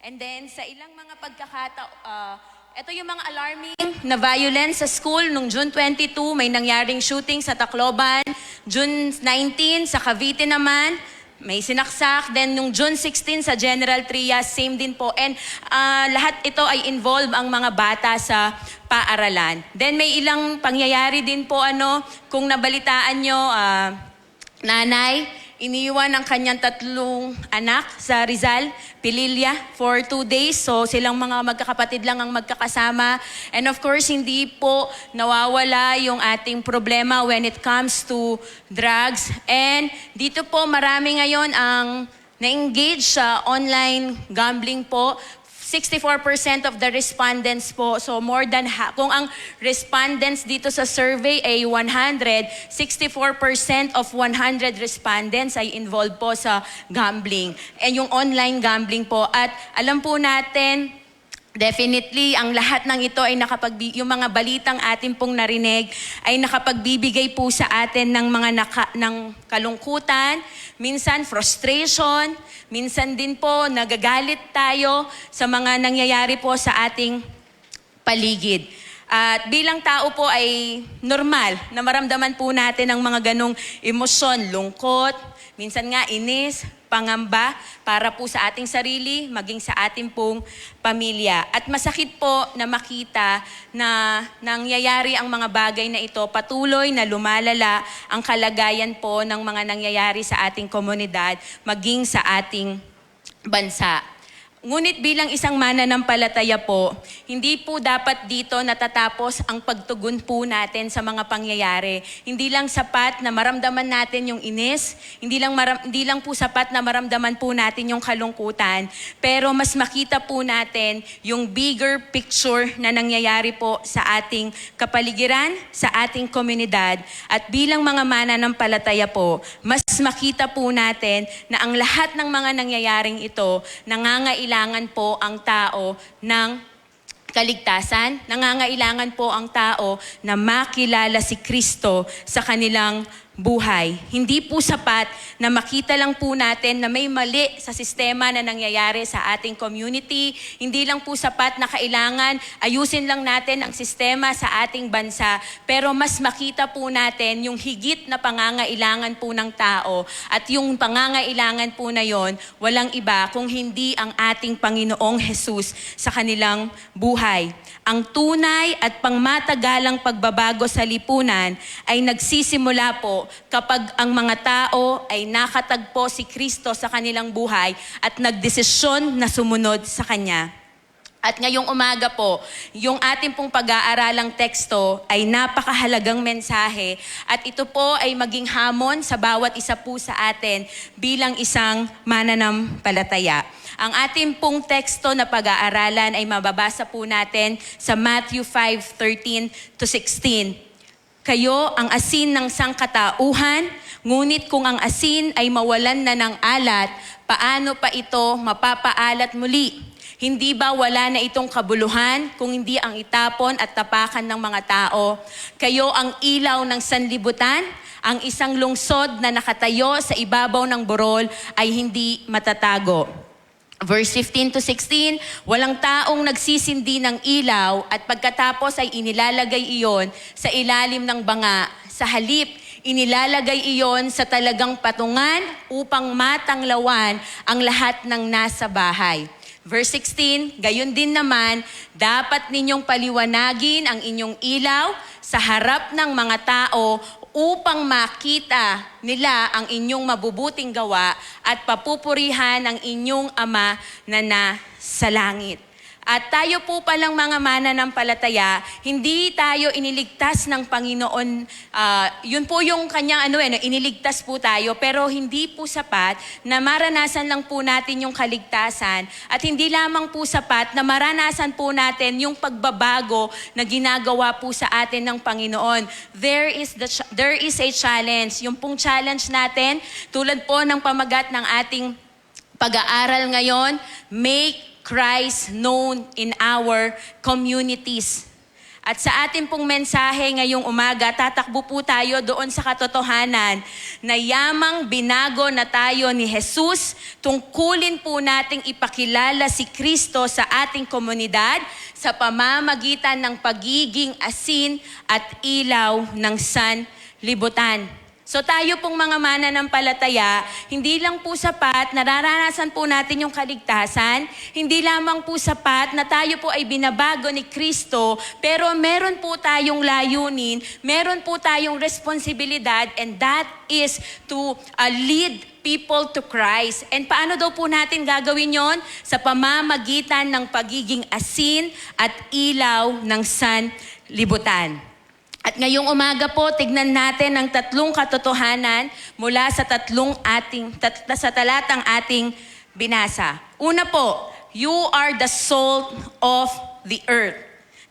And then, sa ilang mga ito yung mga alarming na violence sa school. Nung June 22, may nangyaring shooting sa Tacloban. June 19, sa Cavite naman, may sinaksak. Then, nung June 16, sa General Trias, same din po. And lahat ito ay involve ang mga bata sa paaralan. Then, may ilang pangyayari din po, kung nabalitaan nyo, nanay, iniwan ang kanyang 3 anak sa Rizal, Pililla, for 2 days. So silang mga magkakapatid lang ang magkakasama. And of course, hindi po nawawala yung ating problema when it comes to drugs. And dito po marami ngayon ang na-engage sa online gambling po. 64% of the respondents po, so more than half. Kung ang respondents dito sa survey ay 100, 64% of 100 respondents ay involved po sa gambling. And yung online gambling po. At alam po natin, definitely, ang lahat ng ito ay yung mga balitang atin pong narinig ay nakapagbibigay po sa atin ng ng kalungkutan, minsan frustration, minsan din po nagagalit tayo sa mga nangyayari po sa ating paligid. At bilang tao po ay normal na maramdaman po natin ang mga ganong emosyon, lungkot, minsan nga inis, pangamba para po sa ating sarili, maging sa ating pong pamilya. At masakit po na makita na nangyayari ang mga bagay na ito, patuloy na lumalala ang kalagayan po ng mga nangyayari sa ating komunidad, maging sa ating bansa. Ngunit bilang isang mananampalataya po, hindi po dapat dito natatapos ang pagtugon po natin sa mga pangyayari. Hindi lang sapat na maramdaman natin yung inis, hindi lang po sapat na maramdaman po natin yung kalungkutan, pero mas makita po natin yung bigger picture na nangyayari po sa ating kapaligiran, sa ating komunidad. At bilang mga mananampalataya po, mas makita po natin na ang lahat ng mga nangyayaring ito, nangangailangan po ang tao ng kaligtasan, nangangailangan po ang tao na makilala si Kristo sa kanilang buhay. Hindi po sapat na makita lang po natin na may mali sa sistema na nangyayari sa ating community. Hindi lang po sapat na kailangan ayusin lang natin ang sistema sa ating bansa. Pero mas makita po natin yung higit na pangangailangan po ng tao. At yung pangangailangan po na yon, walang iba kung hindi ang ating Panginoong Jesus sa kanilang buhay. Ang tunay at pangmatagalang pagbabago sa lipunan ay nagsisimula po kapag ang mga tao ay nakatagpo si Kristo sa kanilang buhay at nagdesisyon na sumunod sa Kanya. At ngayong umaga po, yung ating pong pag-aaralang teksto ay napakahalagang mensahe at ito po ay maging hamon sa bawat isa po sa atin bilang isang mananampalataya. Ang ating pong teksto na pag-aaralan ay mababasa po natin sa Matthew 5:13 to 16. Kayo ang asin ng sangkatauhan, ngunit kung ang asin ay mawalan na ng alat, paano pa ito mapapaalat muli? Hindi ba wala na itong kabuluhan kung hindi ang itapon at tapakan ng mga tao? Kayo ang ilaw ng sanlibutan, ang isang lungsod na nakatayo sa ibabaw ng burol ay hindi matatago. Verse 15 to 16, walang taong nagsisindi ng ilaw at pagkatapos ay inilalagay iyon sa ilalim ng banga. Sa halip, inilalagay iyon sa talagang patungan upang matanglawan ang lahat ng nasa bahay. Verse 16, gayon din naman, dapat ninyong paliwanagin ang inyong ilaw sa harap ng mga tao upang makita nila ang inyong mabubuting gawa at papupurihan ang inyong Ama na nasa langit. At tayo po palang mga mananampalataya, hindi tayo iniligtas ng Panginoon. Yun po yung kanyang iniligtas po tayo, pero hindi po sapat na maranasan lang po natin yung kaligtasan at hindi lamang po sapat na maranasan po natin yung pagbabago na ginagawa po sa atin ng Panginoon. There is a challenge. Yung pong challenge natin, tulad po ng pamagat ng ating pag-aaral ngayon, make Christ known in our communities. At sa ating pong mensahe ngayong umaga, tatakbo po tayo doon sa katotohanan na yamang binago na tayo ni Jesus, tungkulin po nating ipakilala si Kristo sa ating komunidad sa pamamagitan ng pagiging asin at ilaw ng sanlibutan. So tayo pong mga mananampalataya, hindi lang po sapat na naranasan po natin yung kaligtasan, hindi lamang po sapat na tayo po ay binabago ni Kristo, pero meron po tayong layunin, meron po tayong responsibilidad, and that is to lead people to Christ. And paano daw po natin gagawin yon? Sa pamamagitan ng pagiging asin at ilaw ng sanlibutan. At ngayong umaga po, tignan natin ang tatlong katotohanan mula sa sa talatang ating binasa. Una po, you are the salt of the earth.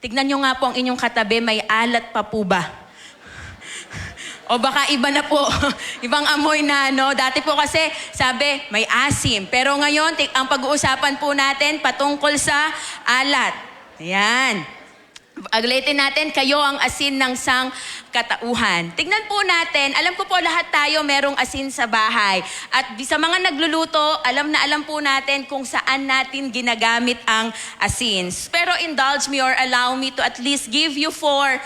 Tignan nyo nga po ang inyong katabi, may alat pa po ba? O baka iba na po, ibang amoy na, no? Dati po kasi sabi, may asim. Pero ngayon, ang pag-uusapan po natin patungkol sa alat. Ayan. Aglitin natin, kayo ang asin ng sangkatauhan. Tignan po natin, alam ko po lahat tayo merong asin sa bahay. At sa mga nagluluto, alam po natin kung saan natin ginagamit ang asin. Pero indulge me or allow me to at least give you 4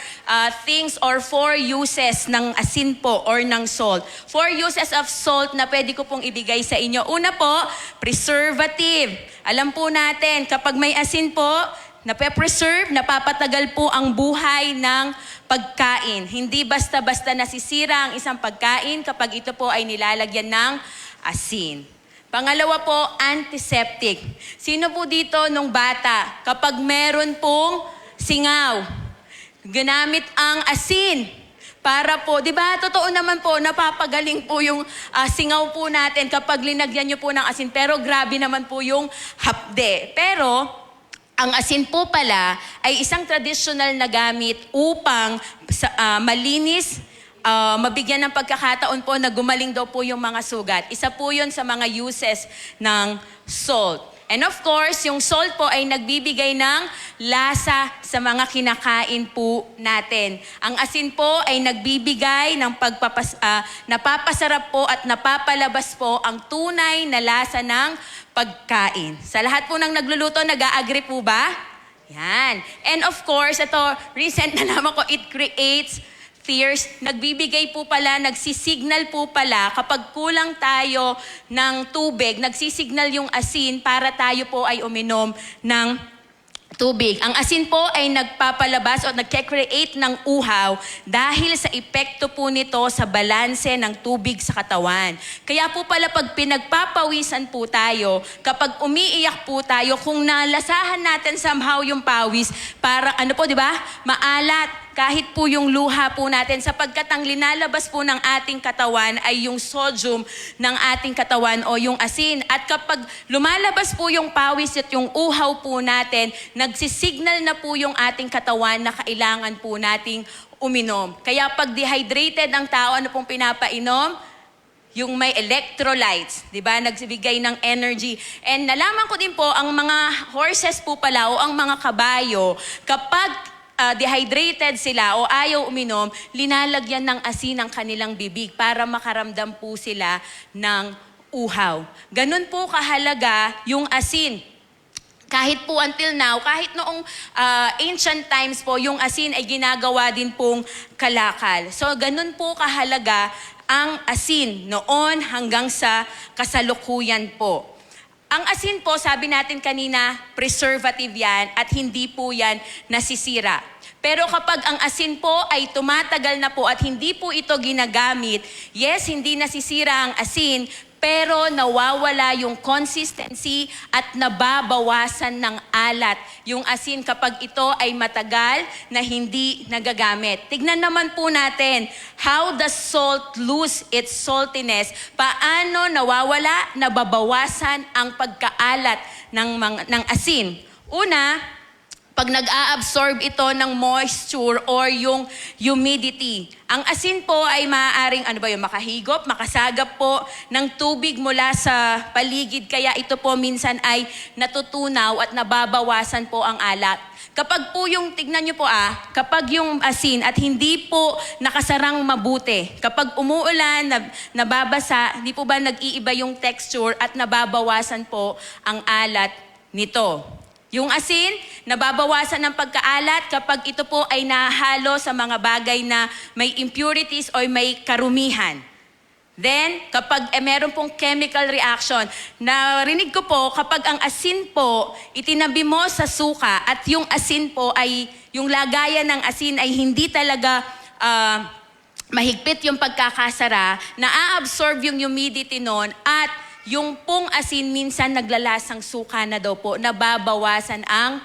things or 4 uses ng asin po or ng salt. 4 uses of salt na pwede ko pong ibigay sa inyo. Una po, preservative. Alam po natin, kapag may asin po, nape-preserve, napapatagal po ang buhay ng pagkain. Hindi basta-basta nasisira ang isang pagkain kapag ito po ay nilalagyan ng asin. Pangalawa po, antiseptic. Sino po dito nung bata, kapag meron pong singaw, ginamit ang asin para po, di ba, totoo naman po, napapagaling po yung singaw po natin kapag linagyan nyo po ng asin. Pero grabe naman po yung hapde. Pero, ang asin po pala ay isang traditional na gamit upang malinis, mabigyan ng pagkakataon po na gumaling daw po yung mga sugat. Isa po yun sa mga uses ng salt. And of course, yung salt po ay nagbibigay ng lasa sa mga kinakain po natin. Ang asin po ay nagbibigay ng napapasarap po at napapalabas po ang tunay na lasa ng pagkain. Sa lahat po ng nagluluto, nag-a-agree po ba? Yan. And of course, ito, recent na naman ko, it creates tears. Nagbibigay po pala, nagsisignal po pala kapag kulang tayo ng tubig, nagsisignal yung asin para tayo po ay uminom ng tubig. Ang asin po ay nagpapalabas o nagke-create ng uhaw dahil sa epekto po nito sa balanse ng tubig sa katawan. Kaya po pala pag pinagpapawisan po tayo, kapag umiiyak po tayo, kung nalasahan natin somehow yung pawis, para ano po, di ba? Maalat. Kahit po yung luha po natin, sapagkat ang linalabas po ng ating katawan ay yung sodium ng ating katawan o yung asin. At kapag lumalabas po yung pawis at yung uhaw po natin, nagsisignal na po yung ating katawan na kailangan po nating uminom. Kaya pag dehydrated ang tao, ano pong pinapainom? Yung may electrolytes, di ba? Nagbibigay ng energy. And nalaman ko din po, ang mga horses po pala o ang mga kabayo, kapag dehydrated sila o ayaw uminom, linalagyan ng asin ang kanilang bibig para makaramdam po sila ng uhaw. Ganun po kahalaga yung asin. Kahit po until now, kahit noong ancient times po, yung asin ay ginagawa din pong kalakal. So ganun po kahalaga ang asin noon hanggang sa kasalukuyan po. Ang asin po, sabi natin kanina, preservative yan at hindi po yan nasisira. Pero kapag ang asin po ay tumatagal na po at hindi po ito ginagamit, yes, hindi nasisira ang asin, pero nawawala yung consistency at nababawasan ng alat yung asin kapag ito ay matagal na hindi nagagamit. Tignan naman po natin, how does salt lose its saltiness? Paano nawawala, nababawasan ang pagkaalat ng asin? Una, pag nag-a-absorb ito ng moisture or yung humidity. Ang asin po ay maaaring, makahigop, makasagap po ng tubig mula sa paligid. Kaya ito po minsan ay natutunaw at nababawasan po ang alat. Kapag po yung, tignan nyo po kapag yung asin at hindi po nakasarang mabuti, kapag umuulan, nababasa, hindi po ba nag-iiba yung texture at nababawasan po ang alat nito. Yung asin, nababawasan ng pagkaalat kapag ito po ay nahalo sa mga bagay na may impurities o may karumihan. Then, kapag meron pong chemical reaction, narinig ko po, kapag ang asin po, itinabi mo sa suka at yung asin po ay, yung lagayan ng asin ay hindi talaga mahigpit yung pagkakasara, na-absorb yung humidity nun at yung pong asin minsan naglalasang suka na daw po, nababawasan ang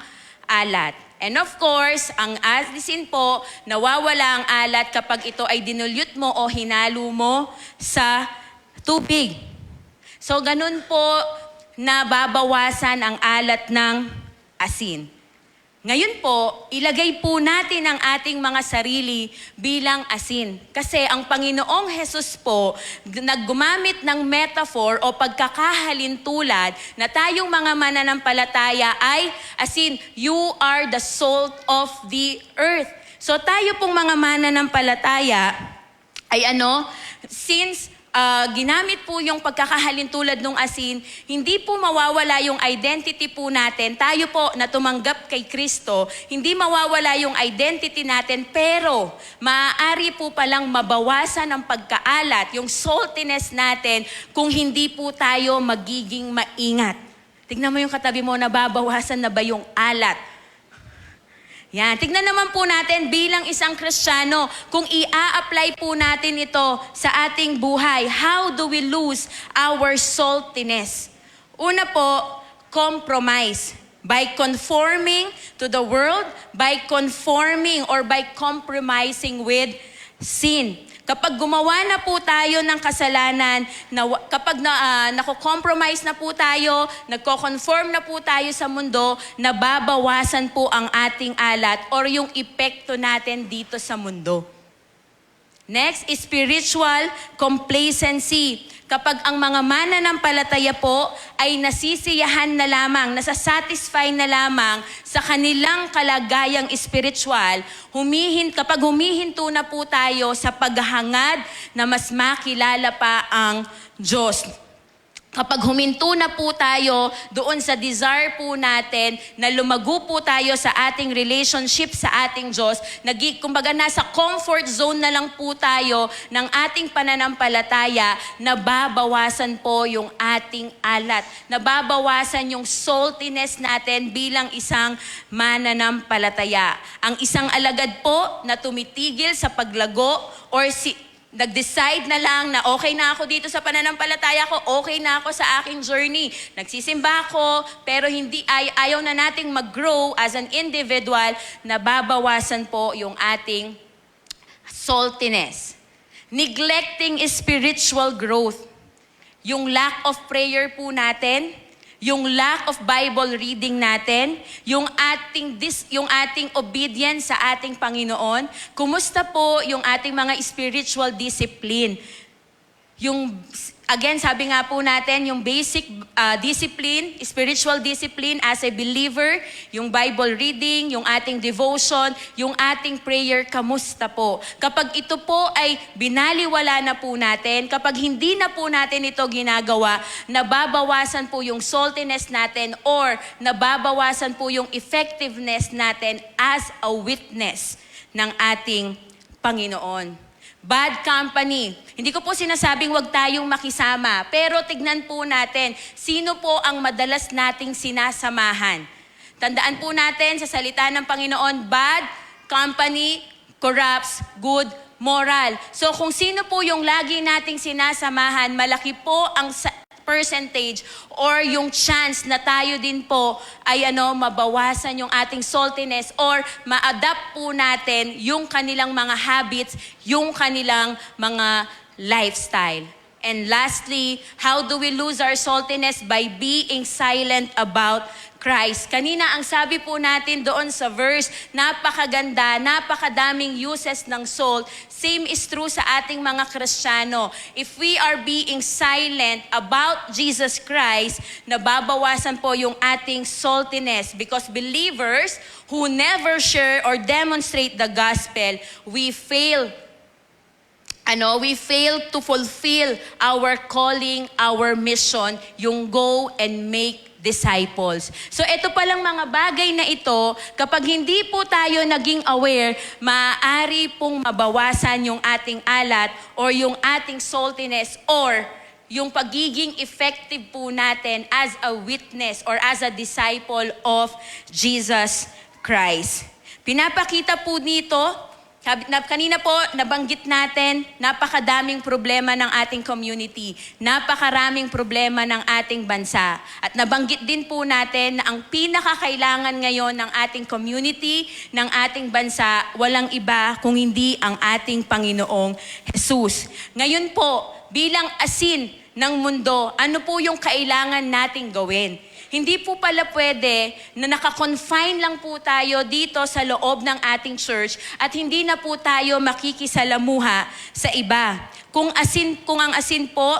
alat. And of course, ang asin po, nawawala ang alat kapag ito ay dinulute mo o hinalo mo sa tubig. So ganun po, nababawasan ang alat ng asin. Ngayon po, ilagay po natin ang ating mga sarili bilang asin. Kasi ang Panginoong Jesus po, naggumamit ng metaphor o pagkakahalintulad na tayong mga mananampalataya ay asin, you are the salt of the earth. So tayo pong mga mananampalataya ay since ginamit po yung pagkakahalintulad ng asin, hindi po mawawala yung identity po natin. Tayo po na tumanggap kay Kristo, hindi mawawala yung identity natin, pero maaari po palang mabawasan ang pagkaalat, yung saltiness natin, kung hindi po tayo magiging maingat. Tignan mo yung katabi mo, nababawasan na ba yung alat? Yan, tignan naman po natin bilang isang Kristiyano, kung i-a-apply po natin ito sa ating buhay, how do we lose our saltiness? Una po, compromise. By conforming to the world, by conforming or by compromising with sin. Kapag gumawa na po tayo ng kasalanan, kapag nako-compromise na po tayo, nagko-conform na po tayo sa mundo, nababawasan po ang ating alat or yung epekto natin dito sa mundo. Next, spiritual complacency. Kapag ang mga mananampalataya po ay nasisiyahan na lamang, nasasatisfy na lamang sa kanilang kalagayang spiritual, kapag humihinto na po tayo sa paghahangad na mas makilala pa ang Diyos. Kapag huminto na po tayo doon sa desire po natin na lumago po tayo sa ating relationship sa ating Diyos, kumbaga nasa comfort zone na lang po tayo ng ating pananampalataya, nababawasan po yung ating alat. Nababawasan yung saltiness natin bilang isang mananampalataya. Ang isang alagad po na tumitigil sa paglago or nag-decide na lang na okay na ako dito sa pananampalataya ko, okay na ako sa aking journey. Nagsisimba ako, pero ayaw na nating mag-grow as an individual, nababawasan po yung ating saltiness. Neglecting spiritual growth. Yung lack of prayer po natin, yung lack of Bible reading natin, yung ating obedience sa ating Panginoon. Kumusta po yung ating mga spiritual discipline? Again, sabi nga po natin, yung basic discipline, spiritual discipline as a believer, yung Bible reading, yung ating devotion, yung ating prayer, kamusta po? Kapag ito po ay binaliwala na po natin, kapag hindi na po natin ito ginagawa, nababawasan po yung saltiness natin or nababawasan po yung effectiveness natin as a witness ng ating Panginoon. Bad company. Hindi ko po sinasabing wag tayong makisama, pero tignan po natin, sino po ang madalas nating sinasamahan. Tandaan po natin sa salita ng Panginoon, bad company corrupts good moral. So kung sino po yung lagi nating sinasamahan, malaki po ang percentage or yung chance na tayo din po ay mabawasan yung ating saltiness or ma-adapt po natin yung kanilang mga habits, yung kanilang mga lifestyle. And lastly, how do we lose our saltiness? By being silent about Christ. Kanina ang sabi po natin doon sa verse, napakaganda, napakadaming uses ng salt. Same is true sa ating mga Kristiyano. If we are being silent about Jesus Christ, nababawasan po yung ating saltiness because believers who never share or demonstrate the gospel, we fail to fulfill our calling, our mission, yung go and make disciples. So ito palang mga bagay na ito, kapag hindi po tayo naging aware, maaari pong mabawasan yung ating alat or yung ating saltiness or yung pagiging effective po natin as a witness or as a disciple of Jesus Christ. Pinapakita po nito, kanina po, nabanggit natin, napakadaming problema ng ating community. Napakaraming problema ng ating bansa. At nabanggit din po natin na ang pinakakailangan ngayon ng ating community, ng ating bansa, walang iba kung hindi ang ating Panginoong Jesus. Ngayon po, bilang asin ng mundo, ano po yung kailangan nating gawin? Hindi po pala pwede na naka-confine lang po tayo dito sa loob ng ating church at hindi na po tayo makikisalamuha sa iba. Kung ang asin po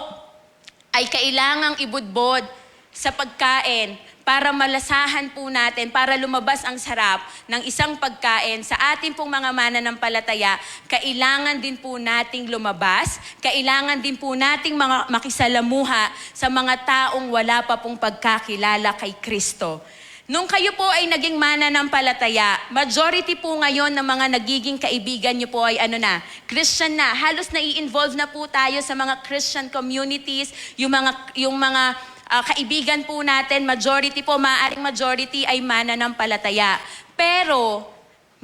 ay kailangang ibudbod sa pagkain para malasahan po natin, para lumabas ang sarap ng isang pagkain sa ating pong mga mananampalataya, kailangan din po nating lumabas, kailangan din po nating makisalamuha sa mga taong wala pa pong pagkakilala kay Kristo. Nung kayo po ay naging mananampalataya, majority po ngayon ng mga nagiging kaibigan nyo po ay Christian na. Halos nai-involve na po tayo sa mga Christian communities, yung mga kaibigan po natin, maaaring majority ay mananampalataya. Pero,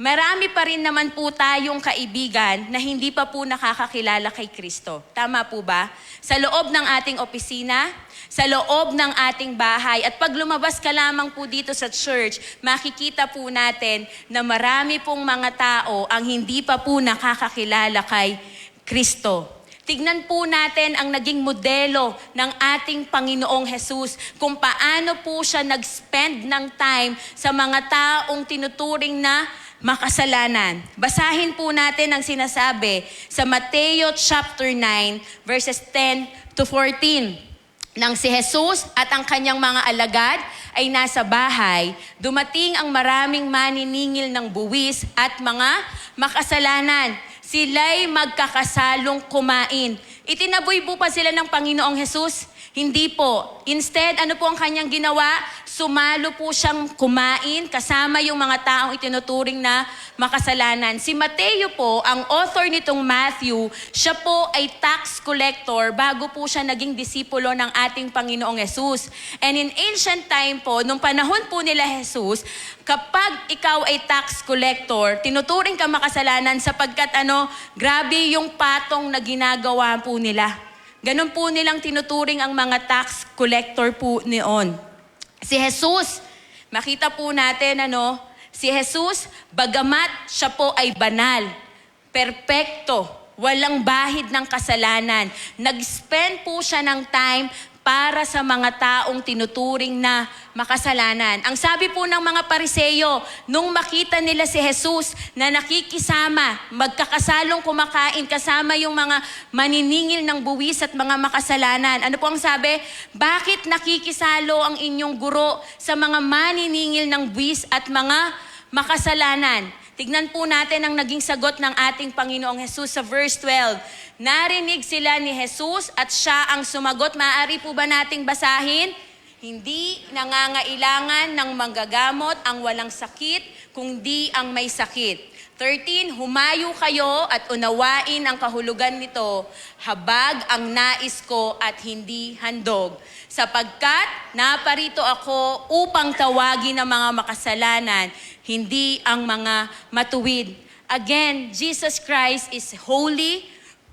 marami pa rin naman po tayong kaibigan na hindi pa po nakakakilala kay Kristo. Tama po ba? Sa loob ng ating opisina, sa loob ng ating bahay, at pag lumabas ka lamang po dito sa church, makikita po natin na marami pong mga tao ang hindi pa po nakakakilala kay Kristo. Tignan po natin ang naging modelo ng ating Panginoong Jesus, kung paano po siya nag-spend ng time sa mga taong tinuturing na makasalanan. Basahin po natin ang sinasabi sa Mateo chapter 9 verses 10 to 14. Nang si Jesus at ang kanyang mga alagad ay nasa bahay, dumating ang maraming maniningil ng buwis at mga makasalanan. Sila'y magkakasalong kumain. Itinaboy po pa sila ng Panginoong Jesus? Hindi po. Instead, ano po ang kanyang ginawa? Sumalo po siyang kumain kasama yung mga taong itinuturing na makasalanan. Si Mateo po, ang author nitong Matthew, siya po ay tax collector bago po siya naging disipulo ng ating Panginoong Jesus. And in ancient time po, nung panahon po nila Jesus, kapag ikaw ay tax collector, tinuturing ka makasalanan sapagkat grabe yung patong na ginagawa po nila. Ganun po nilang tinuturing ang mga tax collector po noon. Si Jesus, makita po natin si Jesus, bagamat siya po ay banal, perpekto, walang bahid ng kasalanan, nag-spend po siya ng time para sa mga taong tinuturing na makasalanan. Ang sabi po ng mga Pariseyo, nung makita nila si Jesus na nakikisama, magkakasalong kumakain kasama yung mga maniningil ng buwis at mga makasalanan. Ano po ang sabi? Bakit nakikisalo ang inyong guro sa mga maniningil ng buwis at mga makasalanan? Tignan po natin ang naging sagot ng ating Panginoong Jesus sa verse 12. Narinig sila ni Jesus at siya ang sumagot. Maaari po ba nating basahin? Hindi nangangailangan ng manggagamot ang walang sakit, kundi ang may sakit. 13, humayo kayo at unawain ang kahulugan nito. Habag ang nais ko at hindi handog. Sapagkat naparito ako upang tawagin ang mga makasalanan, hindi ang mga matuwid. Again, Jesus Christ is holy,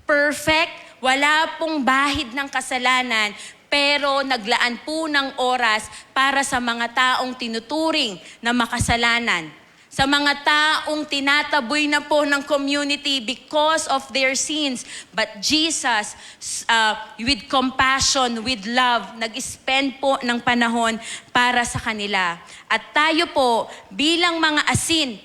perfect, wala pong bahid ng kasalanan, pero naglaan po ng oras para sa mga taong tinuturing na makasalanan. Sa mga taong tinataboy na po ng community because of their sins. But Jesus, with compassion, with love, nag-spend po ng panahon para sa kanila. At tayo po, bilang mga asin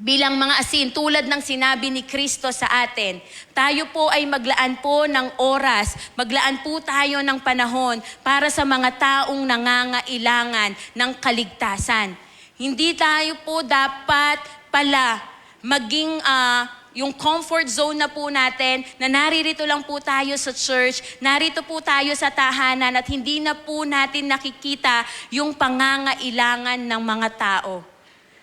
bilang mga asin, tulad ng sinabi ni Kristo sa atin, tayo po ay maglaan po ng oras, maglaan po tayo ng panahon para sa mga taong nangangailangan ng kaligtasan. Hindi tayo po dapat pala maging yung comfort zone na po natin, na naririto lang po tayo sa church, narito po tayo sa tahanan at hindi na po natin nakikita yung pangangailangan ng mga tao.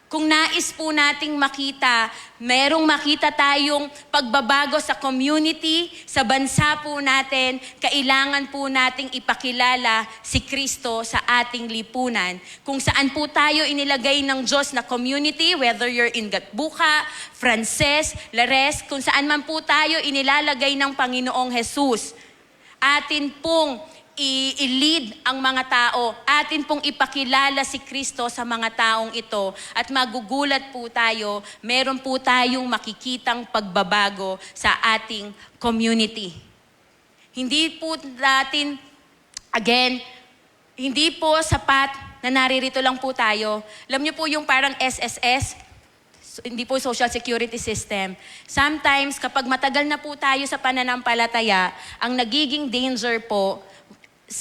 Kung nais po nating makita, merong makita tayong pagbabago sa community, sa bansa po natin, kailangan po nating ipakilala si Kristo sa ating lipunan. Kung saan po tayo inilagay ng Diyos na community, whether you're in Gatbuka, Frances, Lares, kung saan man po tayo inilalagay ng Panginoong Jesus, atin pong i-lead ang mga tao, atin pong ipakilala si Kristo sa mga taong ito at magugulat po tayo, meron po tayong makikitang pagbabago sa ating community. Hindi po natin, again, hindi po sapat na naririto lang po tayo. Alam niyo po yung parang SSS, hindi po Social Security System. Sometimes, kapag matagal na po tayo sa pananampalataya, ang nagiging danger po,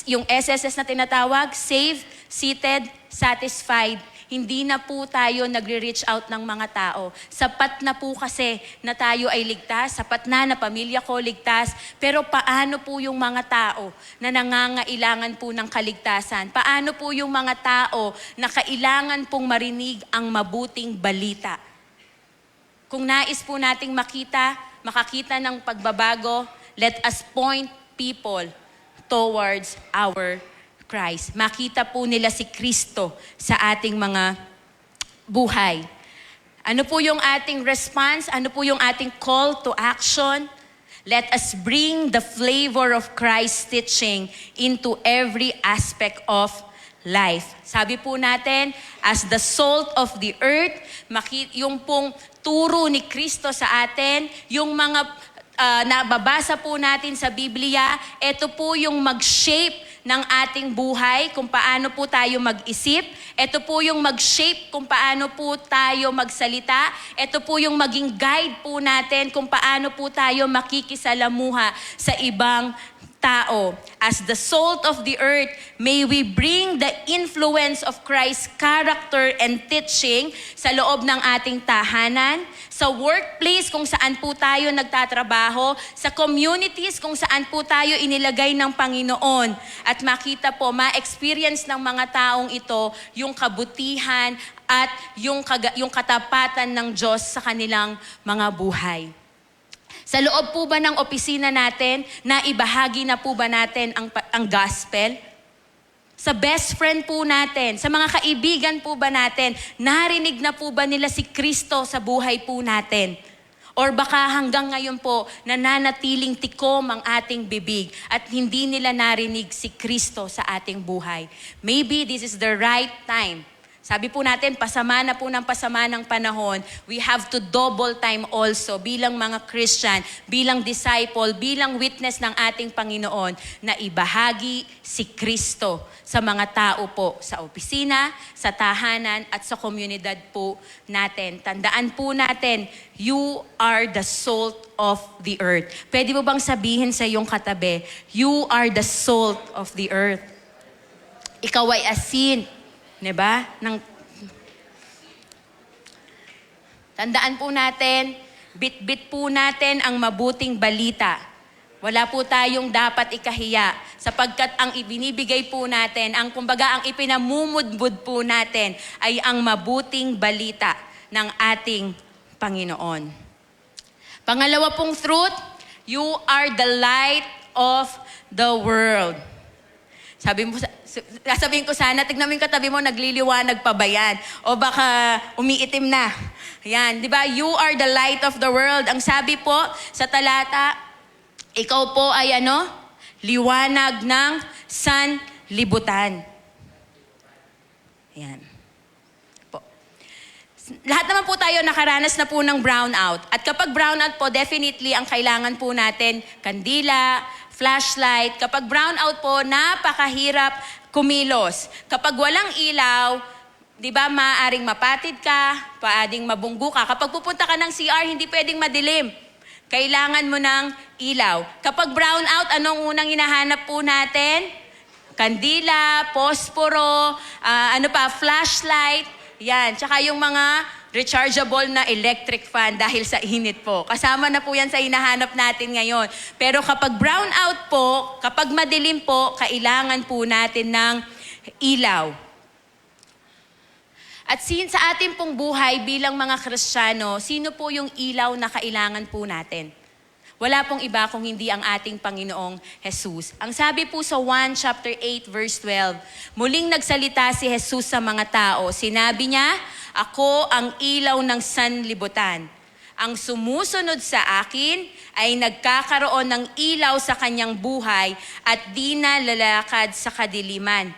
yung SSS na tinatawag, saved, seated, satisfied. Hindi na po tayo nagre-reach out ng mga tao. Sapat na po kasi na tayo ay ligtas, sapat na pamilya ko ligtas, pero paano po yung mga tao na nangangailangan po ng kaligtasan? Paano po yung mga tao na kailangan pong marinig ang mabuting balita? Kung nais po nating makakita ng pagbabago, let us point people towards our Christ. Makita po nila si Kristo sa ating mga buhay. Ano po yung ating response? Ano po yung ating call to action? Let us bring the flavor of Christ's teaching into every aspect of life. Sabi po natin, as the salt of the earth, yung pong turo ni Kristo sa atin, yung mga nababasa po natin sa Biblia, ito po yung mag-shape ng ating buhay, kung paano po tayo mag-isip. Ito po yung mag-shape kung paano po tayo magsalita. Ito po yung maging guide po natin kung paano po tayo makikisalamuha sa ibang tao. As the salt of the earth, may we bring the influence of Christ's character and teaching sa loob ng ating tahanan, sa workplace kung saan po tayo nagtatrabaho, sa communities kung saan po tayo inilagay ng Panginoon, at makita po, ma-experience ng mga taong ito yung kabutihan at yung katapatan ng Diyos sa kanilang mga buhay. Sa loob po ba ng opisina natin, na ibahagi na po ba natin ang gospel? Sa best friend po natin, sa mga kaibigan po ba natin, narinig na po ba nila si Kristo sa buhay po natin? Or baka hanggang ngayon po, nananatiling tikom ang ating bibig at hindi nila narinig si Kristo sa ating buhay. Maybe this is the right time. Sabi po natin, pasama na po ng pasama ng panahon. We have to double time also bilang mga Christian, bilang disciple, bilang witness ng ating Panginoon na ibahagi si Kristo sa mga tao po sa opisina, sa tahanan at sa komunidad po natin. Tandaan po natin, you are the salt of the earth. Pwede mo bang sabihin sa iyong katabi, you are the salt of the earth. Ikaw ay asin. Diba? Tandaan po natin, bit-bit po natin ang mabuting balita. Wala po tayong dapat ikahiya sapagkat ang ibinibigay po natin, ang kumbaga ang ipinamumudbud po natin ay ang mabuting balita ng ating Panginoon. Pangalawa pong truth, you are the light of the world. Sasabihin ko sana, tignan mo yung katabi mo, nagliliwanag pa ba yan? O baka umiitim na. Yan, di ba? You are the light of the world. Ang sabi po sa talata, ikaw po ay liwanag ng sanlibutan. Yan. Po. Lahat naman po tayo nakaranas na po ng brownout. At kapag brownout po, definitely ang kailangan po natin, kandila, flashlight. Kapag brownout po, napakahirap kumilos. Kapag walang ilaw, di ba, maaaring mapatid ka, pwedeng mabunggo ka. Kapag pupunta ka ng CR, hindi pwedeng madilim. Kailangan mo ng ilaw. Kapag brownout, anong unang hinahanap po natin? Kandila, posporo, flashlight. Yan. Tsaka yung mga rechargeable na electric fan dahil sa init po. Kasama na po yan sa hinahanap natin ngayon. Pero kapag brownout po, kapag madilim po, kailangan po natin ng ilaw. At sa ating pong buhay bilang mga Kristiyano, sino po yung ilaw na kailangan po natin? Wala pong iba kung hindi ang ating Panginoong Jesus. Ang sabi po sa 1 chapter 8 verse 12, muling nagsalita si Jesus sa mga tao. Sinabi niya, ako ang ilaw ng sanlibutan. Ang sumusunod sa akin ay nagkakaroon ng ilaw sa kanyang buhay at di na lalakad sa kadiliman.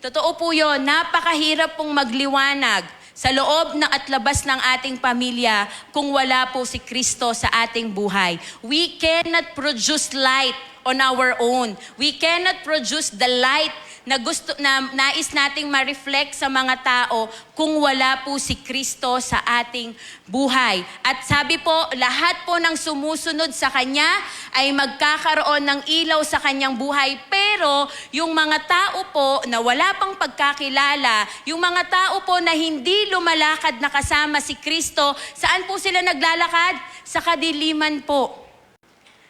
Totoo po yun, napakahirap pong magliwanag sa loob at labas ng ating pamilya kung wala po si Kristo sa ating buhay. We cannot produce light on our own. We cannot produce the light na nais nating ma-reflect sa mga tao kung wala po si Kristo sa ating buhay. At sabi po, lahat po ng sumusunod sa Kanya ay magkakaroon ng ilaw sa Kanyang buhay. Pero yung mga tao po na wala pang pagkakilala, yung mga tao po na hindi lumalakad na kasama si Kristo, saan po sila naglalakad? Sa kadiliman po.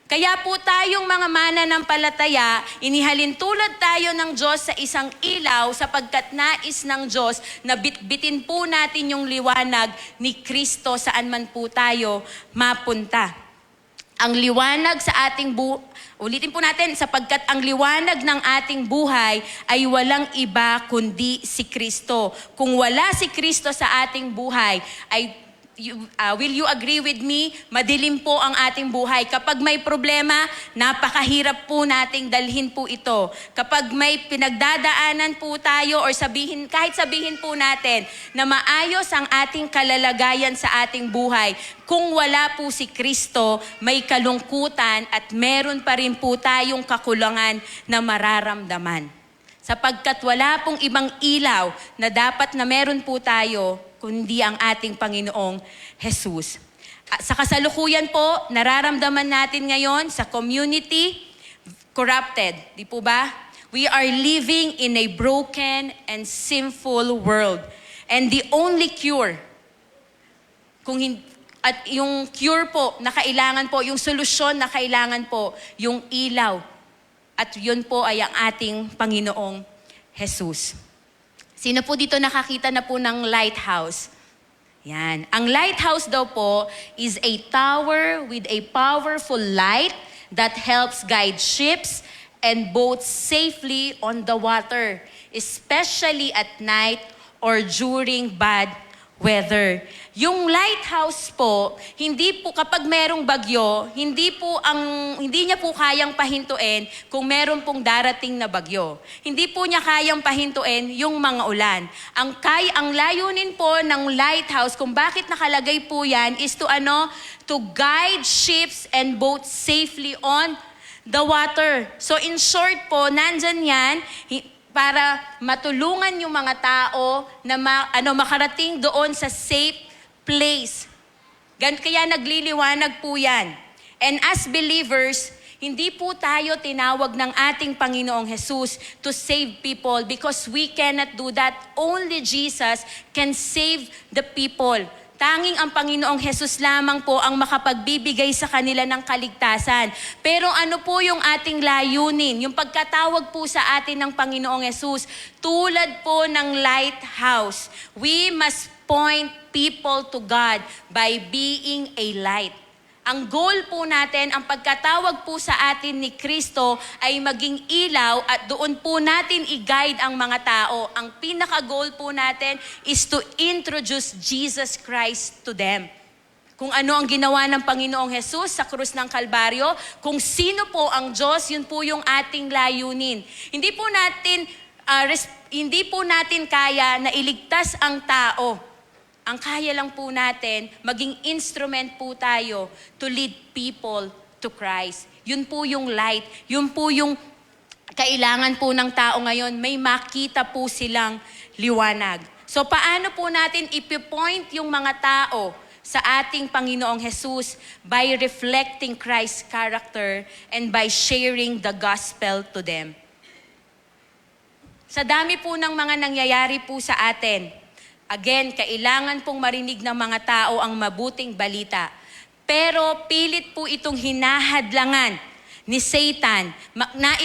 Kaya po tayong mga mananampalataya, inihalin tulad tayo ng Diyos sa isang ilaw sapagkat nais ng Diyos na bitbitin po natin yung liwanag ni Kristo saan man po tayo mapunta. Ang liwanag sa ating ulitin po natin, sapagkat ang liwanag ng ating buhay ay walang iba kundi si Kristo. Kung wala si Kristo sa ating buhay, will you agree with me? Madilim po ang ating buhay. Kapag may problema, napakahirap po nating dalhin po ito. Kapag may pinagdadaanan po tayo or kahit sabihin po natin na maayos ang ating kalalagayan sa ating buhay, kung wala po si Kristo, may kalungkutan at meron pa rin po tayong kakulangan na mararamdaman. Sapagkat wala pong ibang ilaw na dapat na meron po tayo kundi ang ating Panginoong Jesus. Sa kasalukuyan po, nararamdaman natin ngayon sa community, corrupted. Di po ba? We are living in a broken and sinful world. And the only cure, at yung cure po na kailangan po, yung solusyon na kailangan po, yung ilaw. At yun po ay ang ating Panginoong Jesus. Sino po dito nakakita na po ng lighthouse? Yan. Ang lighthouse daw po is a tower with a powerful light that helps guide ships and boats safely on the water, especially at night or during bad weather. Yung lighthouse po, hindi po kapag merong bagyo, hindi niya po kayang pahintuin kung meron pong darating na bagyo. Hindi po niya kayang pahintuin yung mga ulan. Ang layunin po ng lighthouse, kung bakit nakalagay po yan, is to guide ships and boats safely on the water. So in short po, nandyan yan, para matulungan yung mga tao na makarating doon sa safe place. Kaya nagliliwanag po yan. And as believers, hindi po tayo tinawag ng ating Panginoong Jesus to save people because we cannot do that. Only Jesus can save the people. Tanging ang Panginoong Jesus lamang po ang makapagbibigay sa kanila ng kaligtasan. Pero ano po yung ating layunin? Yung pagkatawag po sa atin ng Panginoong Jesus, tulad po ng lighthouse, we must point people to God by being a light. Ang goal po natin, ang pagkatawag po sa atin ni Kristo ay maging ilaw at doon po natin i-guide ang mga tao. Ang pinaka-goal po natin is to introduce Jesus Christ to them. Kung ano ang ginawa ng Panginoong Jesus sa krus ng Kalbaryo, kung sino po ang Diyos, yun po yung ating layunin. Hindi po natin kaya na iligtas ang tao. Ang kaya lang po natin, maging instrument po tayo to lead people to Christ. Yun po yung light. Yun po yung kailangan po ng tao ngayon. May makita po silang liwanag. So paano po natin ipipoint yung mga tao sa ating Panginoong Jesus? By reflecting Christ's character and by sharing the gospel to them. Sa dami po ng mga nangyayari po sa atin, again, kailangan pong marinig ng mga tao ang mabuting balita. Pero pilit po itong hinahadlangan ni Satan.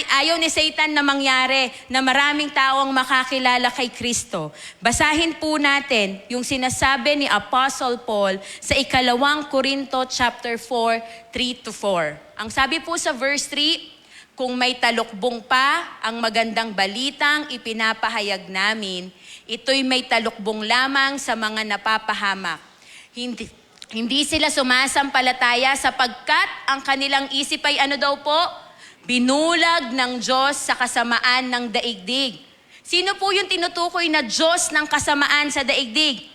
Ayaw ni Satan na mangyari na maraming tao ang makakilala kay Kristo. Basahin po natin yung sinasabi ni Apostle Paul sa 2 Corinto chapter 4, 3-4. Ang sabi po sa verse 3, kung may talukbong pa ang magandang balitang ipinapahayag namin, ito'y may talukbong lamang sa mga napapahamak. Hindi sila sumasampalataya sapagkat ang kanilang isip ay ano daw po? Binulag ng Diyos sa kasamaan ng daigdig. Sino po yung tinutukoy na Diyos ng kasamaan sa daigdig?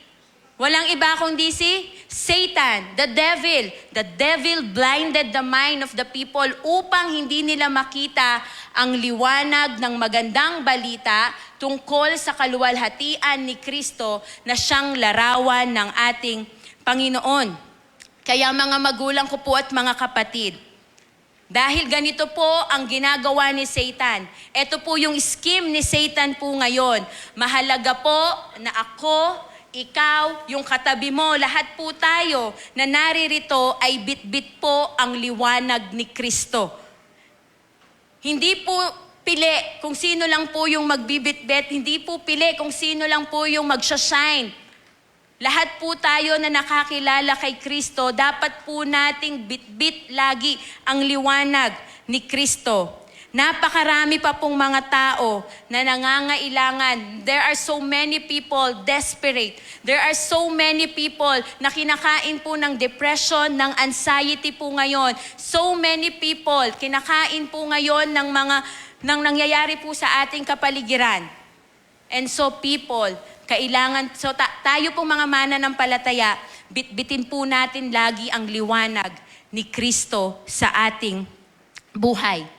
Walang iba kundi si Satan, the devil. The devil blinded the mind of the people upang hindi nila makita ang liwanag ng magandang balita tungkol sa kaluwalhatian ni Kristo na siyang larawan ng ating Panginoon. Kaya mga magulang ko po at mga kapatid, dahil ganito po ang ginagawa ni Satan. Ito po yung scheme ni Satan po ngayon. Mahalaga po na ako, ikaw, yung katabi mo, lahat po tayo na naririto ay bitbit po ang liwanag ni Kristo. Hindi po pili kung sino lang po yung magbibitbit, hindi po pili kung sino lang po yung magsashine. Lahat po tayo na nakakilala kay Kristo, dapat po nating bit-bit lagi ang liwanag ni Kristo. Napakarami pa pong mga tao na nangangailangan. There are so many people desperate. There are so many people na kinakain po ng depression, ng anxiety po ngayon. So many people kinakain po ngayon ng nangyayari po sa ating kapaligiran. And so people, kailangan, tayo pong mga mananampalataya, bitbitin po natin lagi ang liwanag ni Kristo sa ating buhay.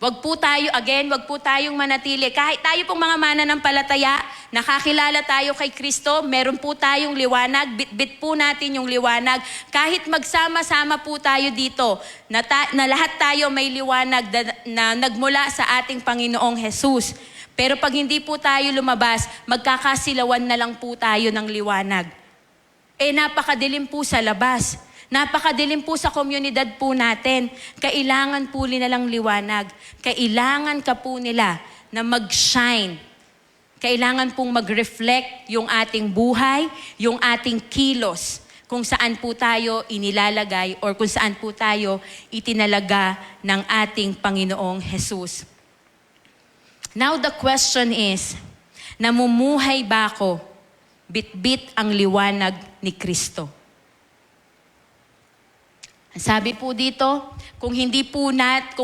Wag po tayong manatili. Kahit tayo pong mga mananampalataya, nakakilala tayo kay Kristo, meron po tayong liwanag, bitbit po natin yung liwanag. Kahit magsama-sama po tayo dito, na lahat tayo may liwanag na nagmula sa ating Panginoong Jesus. Pero pag hindi po tayo lumabas, magkakasilawan na lang po tayo ng liwanag. Napakadilim po sa labas. Napakadilim po sa komunidad po natin. Kailangan po nila lang liwanag. Kailangan ka po nila na mag-shine. Kailangan pong mag-reflect yung ating buhay, yung ating kilos, kung saan po tayo inilalagay or kung saan po tayo itinalaga ng ating Panginoong Jesus. Now the question is, namumuhay ba ako bit-bit ang liwanag ni Kristo? Sabi po dito, kung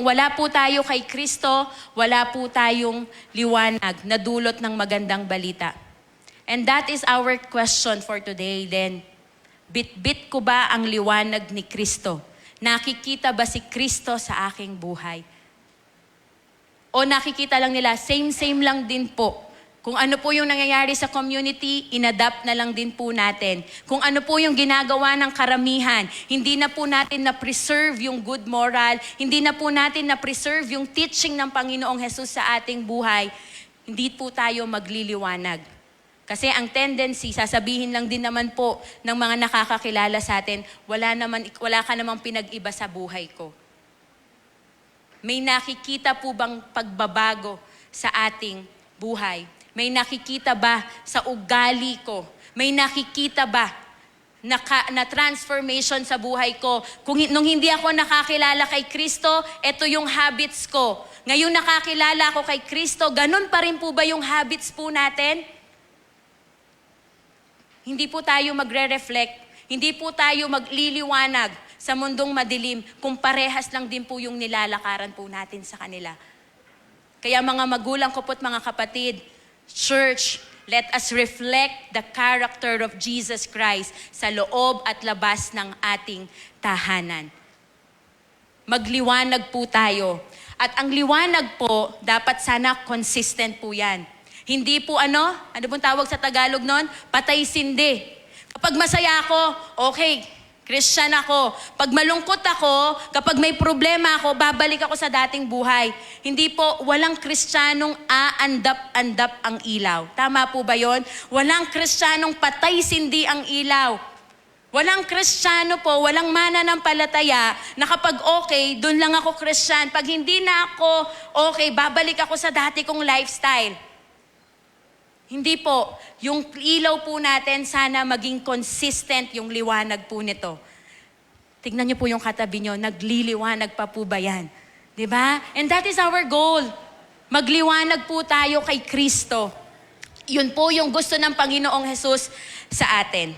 wala po tayo kay Kristo, wala po tayong liwanag na dulot ng magandang balita. And that is our question for today then. Bit-bit ko ba ang liwanag ni Kristo? Nakikita ba si Kristo sa aking buhay? O nakikita lang nila, same lang din po. Kung ano po yung nangyayari sa community, inadapt na lang din po natin. Kung ano po yung ginagawa ng karamihan, hindi na po natin na-preserve yung good moral, hindi na po natin na-preserve yung teaching ng Panginoong Jesus sa ating buhay, hindi po tayo magliliwanag. Kasi ang tendency, sasabihin lang din naman po ng mga nakakakilala sa atin, wala ka namang pinag-iba sa buhay ko. May nakikita po bang pagbabago sa ating buhay? May nakikita ba sa ugali ko? May nakikita ba na transformation sa buhay ko? Nung hindi ako nakakilala kay Kristo, ito yung habits ko. Ngayon nakakilala ako kay Kristo, ganun pa rin po ba yung habits po natin? Hindi po tayo magre-reflect, hindi po tayo magliliwanag sa mundong madilim kung parehas lang din po yung nilalakaran po natin sa kanila. Kaya mga magulang ko po't mga kapatid, Church, let us reflect the character of Jesus Christ sa loob at labas ng ating tahanan. Magliwanag po tayo. At ang liwanag po, dapat sana consistent po yan. Hindi po ano pong tawag sa Tagalog nun? Patay sindi. Kapag masaya ako, okay, Christian ako. Pag malungkot ako, kapag may problema ako, babalik ako sa dating buhay. Hindi po, walang Kristiyanong aandap-andap ang ilaw. Tama po ba yon? Walang Kristiyanong patay sindi ang ilaw. Walang Kristiyano po, walang mananampalataya na kapag okay, doon lang ako Christian. Pag hindi na ako okay, babalik ako sa dati kong lifestyle. Hindi po. Yung ilaw po natin, sana maging consistent yung liwanag po nito. Tignan niyo po yung katabi niyo, nagliliwanag pa po ba yan? Diba? And that is our goal. Magliwanag po tayo kay Kristo. Yun po yung gusto ng Panginoong Jesus sa atin.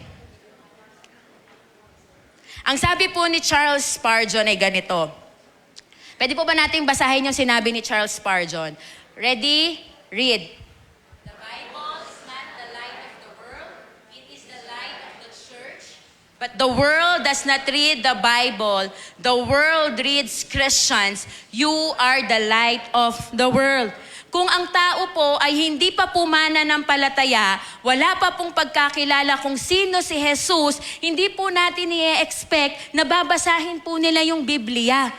Ang sabi po ni Charles Spurgeon ay ganito. Pwede po ba nating basahin yung sinabi ni Charles Spurgeon? Ready? Read. But the world does not read the Bible. The world reads Christians. You are the light of the world. Kung ang tao po ay hindi pa po mananampalataya, wala pa pong pagkakilala kung sino si Jesus, hindi po natin i-expect na babasahin po nila yung Biblia.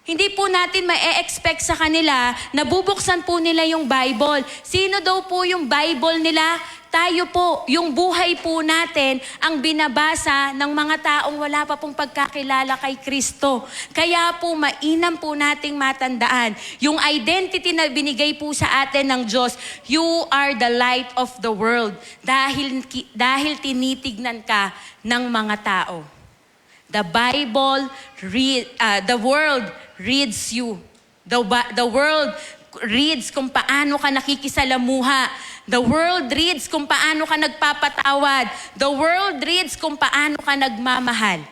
Hindi po natin ma-expect sa kanila na bubuksan po nila yung Bible. Sino daw po yung Bible nila? Tayo po, yung buhay po natin ang binabasa ng mga taong wala pa pong pagkakilala kay Kristo. Kaya po mainam po nating matandaan yung identity na binigay po sa atin ng Diyos. You are the light of the world. Dahil tinitignan ka ng mga tao. The Bible, the world reads you. The world reads kung paano ka nakikisalamuha. The world reads kung paano ka nagpapatawad. The world reads kung paano ka nagmamahal.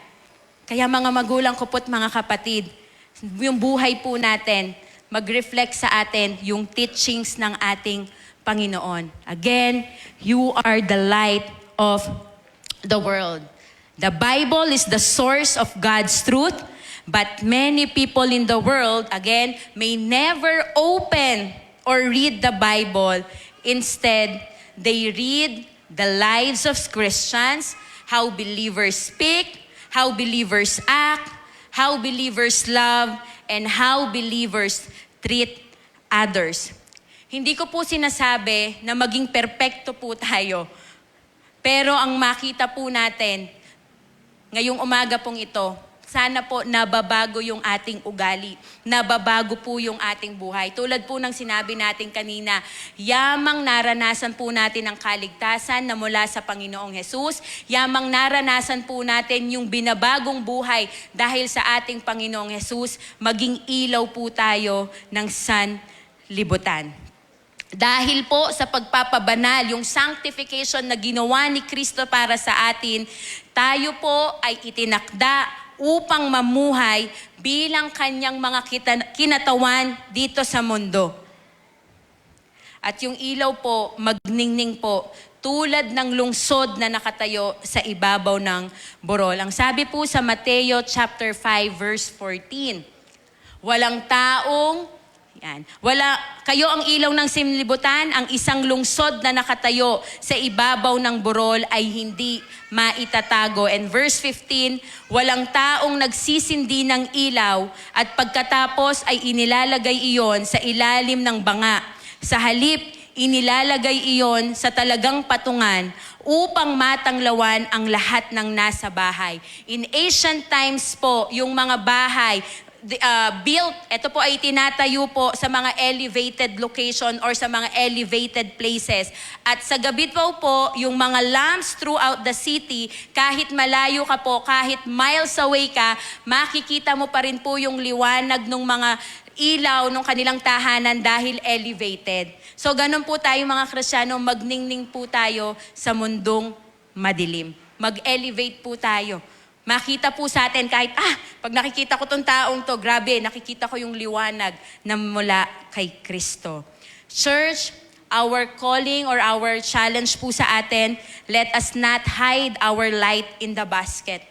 Kaya mga magulang ko po't mga kapatid, yung buhay po natin, mag-reflect sa atin yung teachings ng ating Panginoon. Again, you are the light of the world. The Bible is the source of God's truth, but many people in the world, again, may never open or read the Bible. Instead, they read the lives of Christians, how believers speak, how believers act, how believers love, and how believers treat others. Hindi ko po sinasabi na maging perpekto po tayo, pero ang makita po natin, ngayong umaga pong ito, sana po nababago yung ating ugali. Nababago po yung ating buhay. Tulad po ng sinabi natin kanina, yamang naranasan po natin ang kaligtasan na mula sa Panginoong Jesus. Yamang naranasan po natin yung binabagong buhay dahil sa ating Panginoong Jesus. Maging ilaw po tayo ng sanlibutan. Dahil po sa pagpapabanal, yung sanctification na ginawa ni Kristo para sa atin, tayo po ay itinakda upang mamuhay bilang kanyang mga kinatawan dito sa mundo. At yung ilaw po, magningning po, tulad ng lungsod na nakatayo sa ibabaw ng burol. Ang sabi po sa Mateo chapter 5 verse 14, walang taong kayo ang ilaw ng sanlibutan, ang isang lungsod na nakatayo sa ibabaw ng burol ay hindi maitatago. And verse 15, walang taong nagsisindi ng ilaw at pagkatapos ay inilalagay iyon sa ilalim ng banga. Sa halip, inilalagay iyon sa talagang patungan upang matanglawan ang lahat ng nasa bahay. In ancient times po, yung mga bahay, built, ito po ay tinatayo po sa mga elevated location or sa mga elevated places. At sa gabi po, yung mga lamps throughout the city, kahit malayo ka po, kahit miles away ka, makikita mo pa rin po yung liwanag ng mga ilaw ng kanilang tahanan dahil elevated. So ganun po tayo mga Kristiyano, magningning po tayo sa mundong madilim. Mag-elevate po tayo. Makita po sa atin kahit, pag nakikita ko tong taong to, grabe, nakikita ko yung liwanag na mula kay Kristo. Church, our calling or our challenge po sa atin, let us not hide our light in the basket.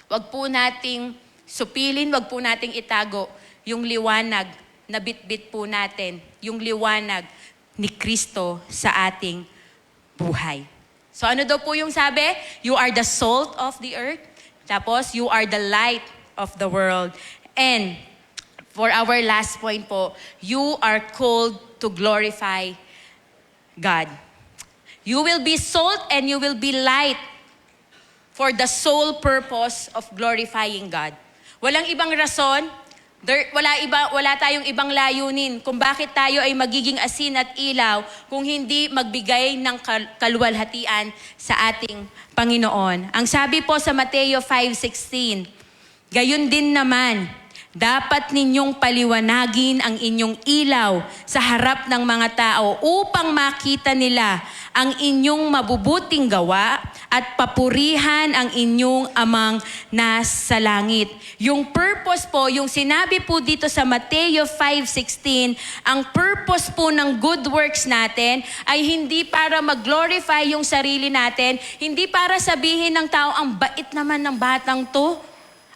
Wag po nating supilin, wag po nating itago yung liwanag na bitbit po natin, yung liwanag ni Kristo sa ating buhay. So ano daw po yung sabi? You are the salt of the earth. Tapos, you are the light of the world. And for our last point po, you are called to glorify God. You will be salt and you will be light for the sole purpose of glorifying God. Walang ibang rason, wala tayong ibang layunin kung bakit tayo ay magiging asin at ilaw kung hindi magbigay ng kaluwalhatian sa ating Panginoon. Ang sabi po sa Mateo 5:16, gayon din naman, dapat ninyong paliwanagin ang inyong ilaw sa harap ng mga tao upang makita nila ang inyong mabubuting gawa at papurihan ang inyong amang nasa langit. Yung purpose po, yung sinabi po dito sa Mateo 5:16, ang purpose po ng good works natin ay hindi para mag-glorify yung sarili natin, hindi para sabihin ng tao, ang bait naman ng batang to,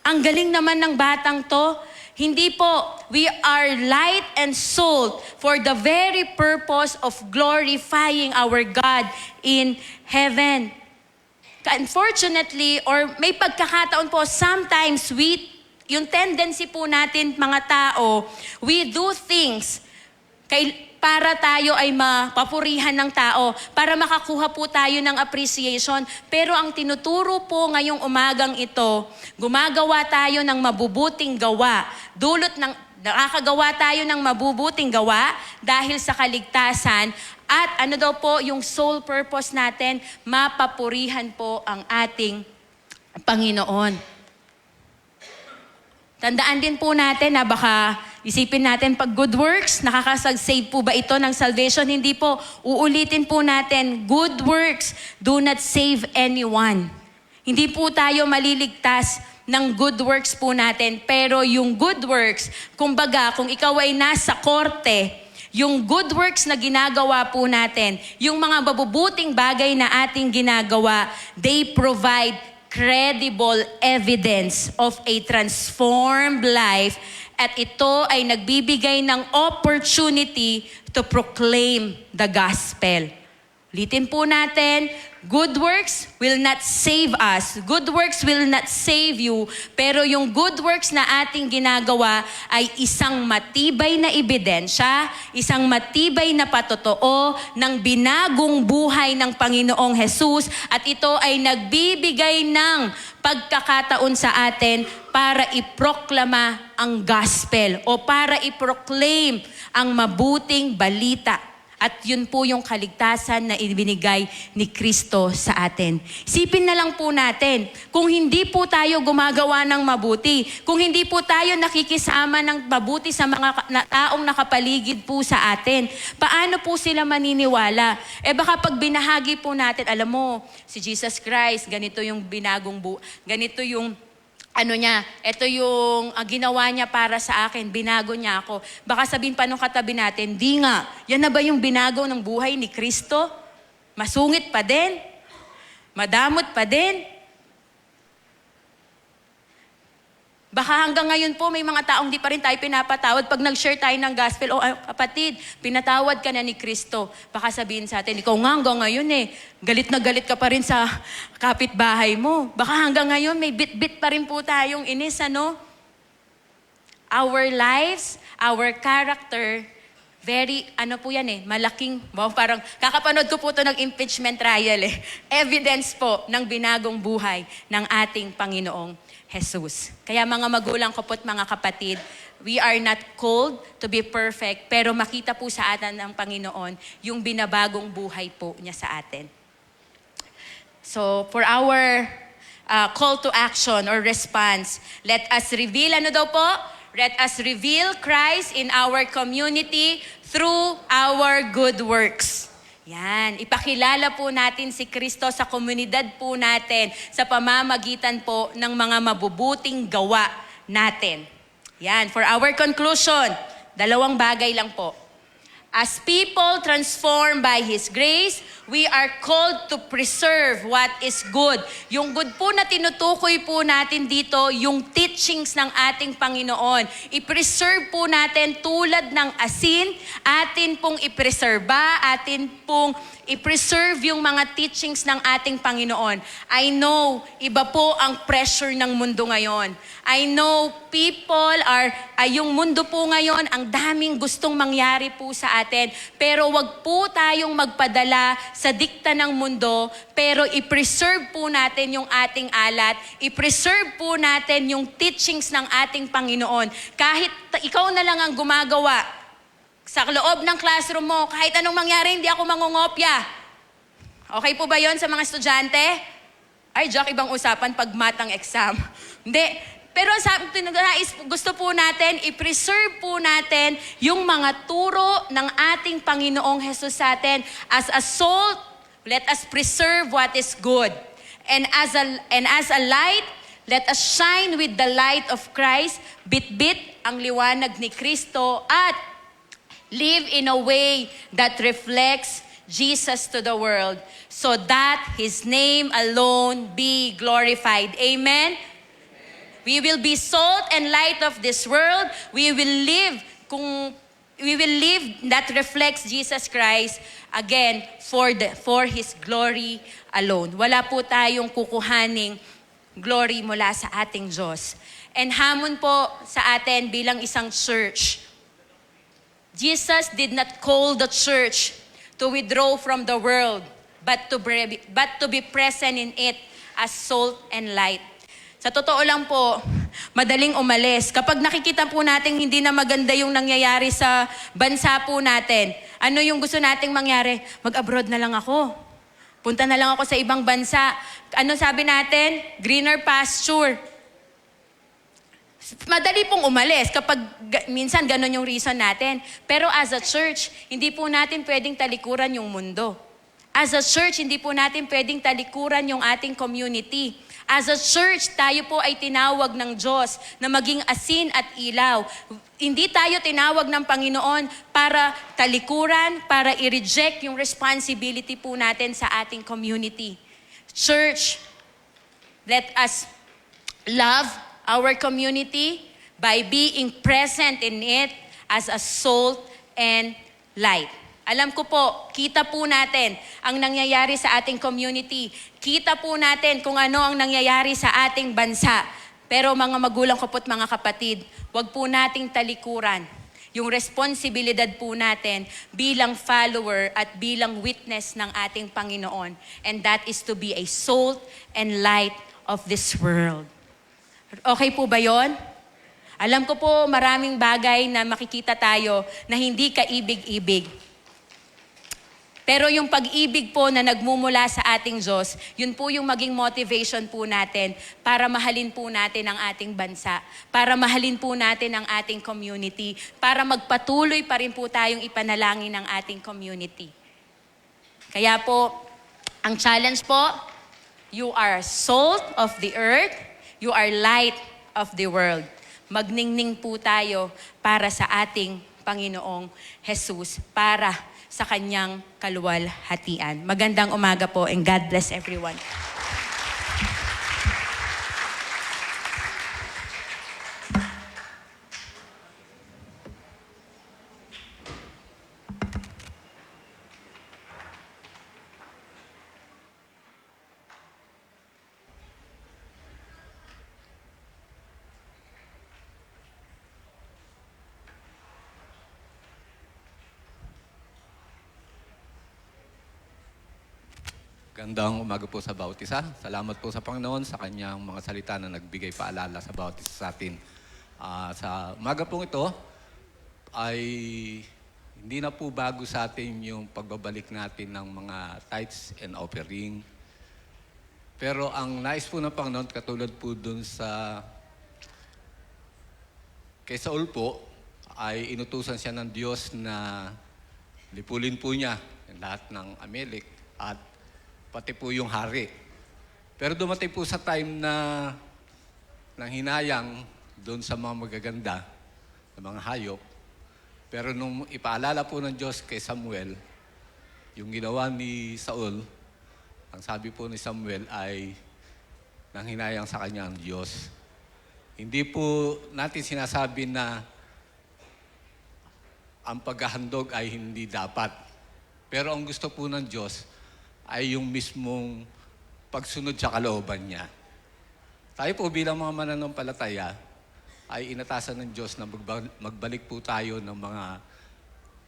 ang galing naman ng batang to. Hindi po. We are light and salt for the very purpose of glorifying our God in heaven. Unfortunately, or may pagkakataon po, sometimes we yung tendency po natin mga tao, we do things para tayo ay mapapurihan ng tao, para makakuha po tayo ng appreciation. Pero ang tinuturo po ngayong umagang ito, gumagawa tayo ng mabubuting gawa. Nakakagawa tayo ng mabubuting gawa dahil sa kaligtasan. At ano daw po yung sole purpose natin, mapapurihan po ang ating Panginoon. Tandaan din po natin na baka isipin natin pag good works, nakakasag-save po ba ito ng salvation? Hindi po. Uulitin po natin, good works do not save anyone. Hindi po tayo maliligtas ng good works po natin. Pero yung good works, kumbaga kung ikaw ay nasa korte, yung good works na ginagawa po natin, yung mga mabubuting bagay na ating ginagawa, they provide credible evidence of a transformed life at ito ay nagbibigay ng opportunity to proclaim the gospel. Ulitin po natin, good works will not save us. Good works will not save you. Pero yung good works na ating ginagawa ay isang matibay na ebidensya, isang matibay na patotoo ng binagong buhay ng Panginoong Jesus. At ito ay nagbibigay ng pagkakataon sa atin para iproklama ang gospel o para iproclaim ang mabuting balita. At yun po yung kaligtasan na ibinigay ni Kristo sa atin. Isipin na lang po natin, kung hindi po tayo gumagawa ng mabuti, kung hindi po tayo nakikisama ng mabuti sa mga taong nakapaligid po sa atin, paano po sila maniniwala? Baka pag binahagi po natin, alam mo, si Jesus Christ, ganito yung ganito yung ito yung ginawa niya para sa akin, binago niya ako. Baka sabihin pa nung katabi natin, di nga, yan na ba yung binago ng buhay ni Kristo? Masungit pa din? Madamot pa din? Baka hanggang ngayon po may mga taong di pa rin tayo pinapatawad. Pag nag-share tayo ng gospel, kapatid, pinatawad ka na ni Kristo. Baka sabihin sa atin, ikaw nga hanggang ngayon galit na galit ka pa rin sa kapitbahay mo. Baka hanggang ngayon may bit-bit pa rin po tayong inis, ano? Our lives, our character, very, malaking, parang kakapanood ko po ito ng impeachment trial Evidence po ng binagong buhay ng ating Panginoong Jesus. Kaya mga magulang ko po at mga kapatid, we are not called to be perfect, pero makita po sa atin ng Panginoon yung binabagong buhay po niya sa atin. So, for our call to action or response, let us reveal, Let us reveal Christ in our community through our good works. Yan, ipakilala po natin si Kristo sa komunidad po natin sa pamamagitan po ng mga mabubuting gawa natin. Yan, for our conclusion, 2 bagay lang po. As people transformed by His grace, we are called to preserve what is good. Yung good po na tinutukoy po natin dito, yung teachings ng ating Panginoon. I-preserve po natin tulad ng asin, atin pong i-preserba, atin pong i-preserve yung mga teachings ng ating Panginoon. I know, iba po ang pressure ng mundo ngayon. I know people yung mundo po ngayon, ang daming gustong mangyari po sa atin. Pero wag po tayong magpadala sa dikta ng mundo, pero i-preserve po natin yung ating alat, i-preserve po natin yung teachings ng ating Panginoon. Kahit ikaw na lang ang gumagawa, sa loob ng classroom mo, kahit anong mangyari, hindi ako mangungopya. Okay po ba yon sa mga estudyante? Ay, Jack, ibang usapan pag matang exam. Hindi. Pero gusto po natin, i-preserve po natin yung mga turo ng ating Panginoong Jesus sa atin. As a salt, let us preserve what is good. And as a light, let us shine with the light of Christ, bit-bit ang liwanag ni Kristo, at live in a way that reflects Jesus to the world so that His name alone be glorified. Amen? We will be salt and light of this world. We will live that reflects Jesus Christ again for His glory alone. Wala po tayong kukuhaning glory mula sa ating Diyos. And hamon po sa atin bilang isang church. Jesus did not call the church to withdraw from the world, but to be present in it as salt and light. Sa totoo lang po, madaling umalis. Kapag nakikita po natin hindi na maganda yung nangyayari sa bansa po natin, ano yung gusto nating mangyari? Mag-abroad na lang ako. Punta na lang ako sa ibang bansa. Ano sabi natin? Greener pasture. Madali pong umalis kapag minsan ganun yung reason natin. Pero as a church, hindi po natin pwedeng talikuran yung mundo. As a church, hindi po natin pwedeng talikuran yung ating community. As a church, tayo po ay tinawag ng Diyos na maging asin at ilaw. Hindi tayo tinawag ng Panginoon para talikuran, para i-reject yung responsibility po natin sa ating community. Church, let us love our community by being present in it as a salt and light. Alam ko po, kita po natin ang nangyayari sa ating community. Kita po natin kung ano ang nangyayari sa ating bansa. Pero mga magulang ko po't mga kapatid, wag po nating talikuran yung responsibilidad po natin bilang follower at bilang witness ng ating Panginoon. And that is to be a salt and light of this world. Okay po ba yon? Alam ko po maraming bagay na makikita tayo na hindi kaibig-ibig. Pero yung pag-ibig po na nagmumula sa ating Diyos, yun po yung maging motivation po natin para mahalin po natin ang ating bansa, para mahalin po natin ang ating community, para magpatuloy pa rin po tayong ipanalangin ng ating community. Kaya po, ang challenge po, you are salt of the earth, you are light of the world. Magningning po tayo para sa ating Panginoong Jesus, para sa kanyang kaluwalhatian. Magandang umaga po and God bless everyone. Gandang umaga po sa bawat isa. Salamat po sa Panginoon sa kanyang mga salita na nagbigay paalala sa bawat isa sa atin. Sa umaga pong ito ay hindi na po bago sa atin yung pagbabalik natin ng mga tithes and offering. Pero ang nais po ng Panginoon, katulad po dun sa kay Saul po, ay inutusan siya ng Diyos na lipulin po niya lahat ng Amalek at pati po yung hari. Pero dumating po sa time na nanghinayang doon sa mga magaganda, sa mga hayop. Pero nung ipaalala po ng Diyos kay Samuel, yung ginawa ni Saul, ang sabi po ni Samuel ay nanghinayang sa kanya ang Diyos. Hindi po natin sinasabi na ang paghahandog ay hindi dapat. Pero ang gusto po ng Diyos ay yung mismong pagsunod sa kalooban niya. Tayo po bilang mga mananampalataya ay inatasan ng Diyos na magbalik po tayo ng mga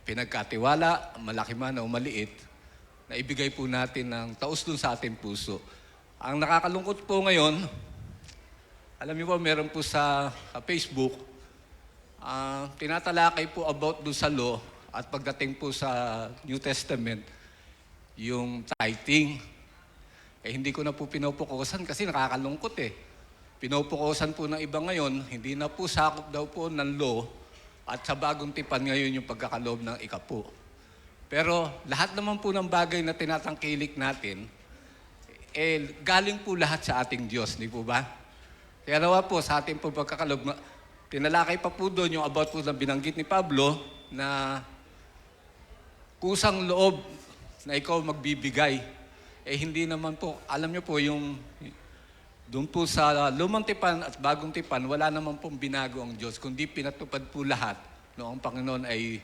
pinagkatiwala, malaki man o maliit, na ibigay po natin ng taos dun sa ating puso. Ang nakakalungkot po ngayon, alam niyo po, meron po sa Facebook, tinatalakay po about dun sa law at pagdating po sa New Testament, yung tithing. Hindi ko na po pinupukusan kasi nakakalungkot eh. Pinupukusan po ng iba ngayon, hindi na po sakop daw po ng law at sa bagong tipan ngayon yung pagkakaloob ng ikapo. Pero lahat naman po ng bagay na tinatangkilik natin, galing po lahat sa ating Diyos, di po ba? Kaya nawa po sa ating po pagkakaloob, tinalakay pa po doon yung about po na binanggit ni Pablo na kusang loob na ikaw magbibigay. Hindi naman po, alam niyo po, yung doon po sa lumang tipan at bagong tipan, wala naman pong binago ang Diyos, kundi pinatupad po lahat noong Panginoon ay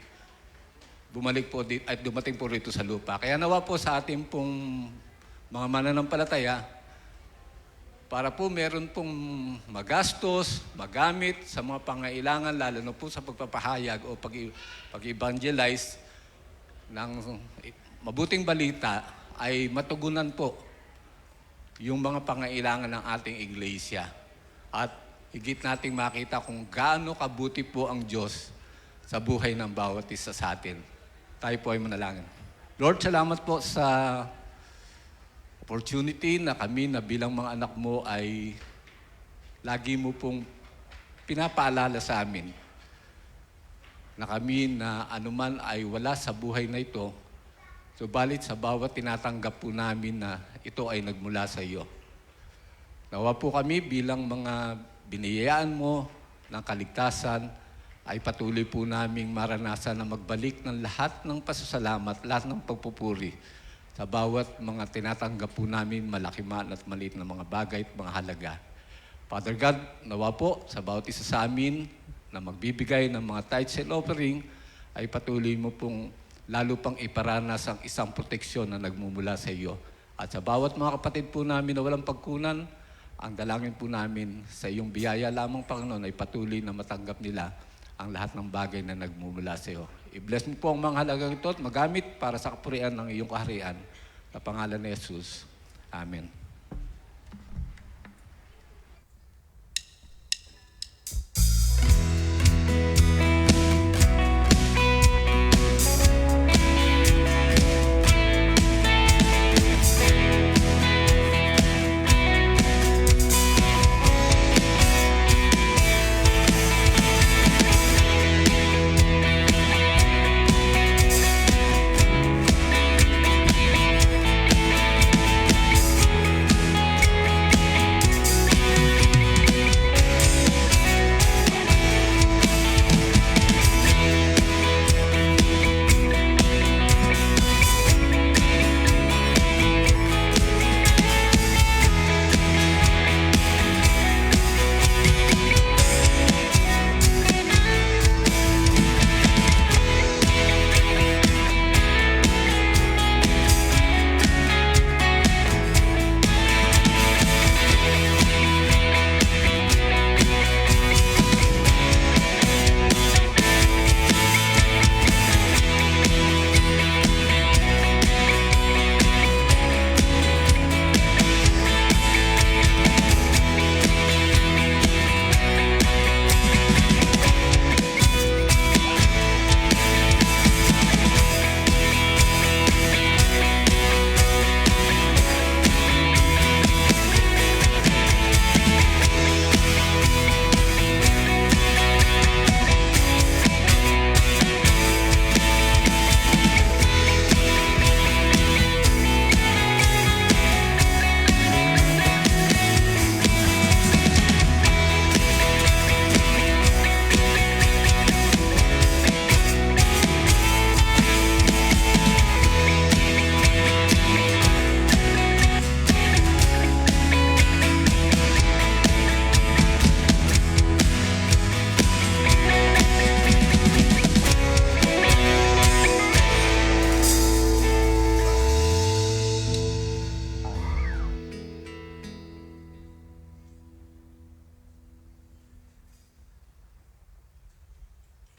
bumalik po at dumating po rito sa lupa. Kaya nawa po sa ating pong mga mananampalataya, para po meron pong magastos, magamit sa mga pangailangan, lalo na po sa pagpapahayag o pag-evangelize ng mabuting balita, ay matugunan po yung mga pangailangan ng ating iglesia. At higit nating makita kung gaano kabuti po ang Diyos sa buhay ng bawat isa sa atin. Tayo po ay manalangin. Lord, salamat po sa opportunity na kami na bilang mga anak mo ay lagi mo pong pinapaalala sa amin na kami na anuman ay wala sa buhay na ito, subalit sa bawat tinatanggap po namin na ito ay nagmula sa iyo. Nawa po kami bilang mga biniyayaan mo ng kaligtasan ay patuloy po naming maranasan na magbalik ng lahat ng pasasalamat, lahat ng pagpupuri sa bawat mga tinatanggap po namin, malaki man at maliit na mga bagay at mga halaga. Father God, nawa po sa bawat isa sa amin na magbibigay ng mga tithes and offering, ay patuloy mo pong lalo pang iparanas ang isang proteksyon na nagmumula sa iyo. At sa bawat mga kapatid po namin na walang pagkunan, ang dalangin po namin sa iyong biyaya lamang, Panginoon, ay patuloy na matanggap nila ang lahat ng bagay na nagmumula sa iyo. I-bless mo po ang mga halagang ito at magamit para sa kapurian ng iyong kaharian. Sa pangalan ni Jesus. Amen.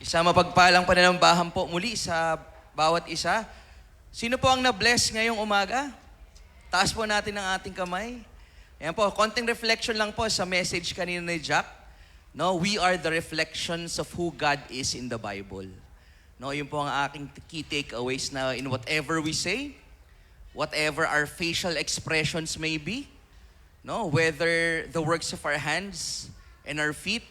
Isang mapagpalang pananambahan po muli sa bawat isa. Sino po ang na-bless ngayong umaga? Taas po natin ang ating kamay. Ayan po, konting reflection lang po sa message kanina ni Jack. No, we are the reflections of who God is in the Bible. No, yun po ang aking key takeaways na in whatever we say, whatever our facial expressions may be, no, whether the works of our hands and our feet,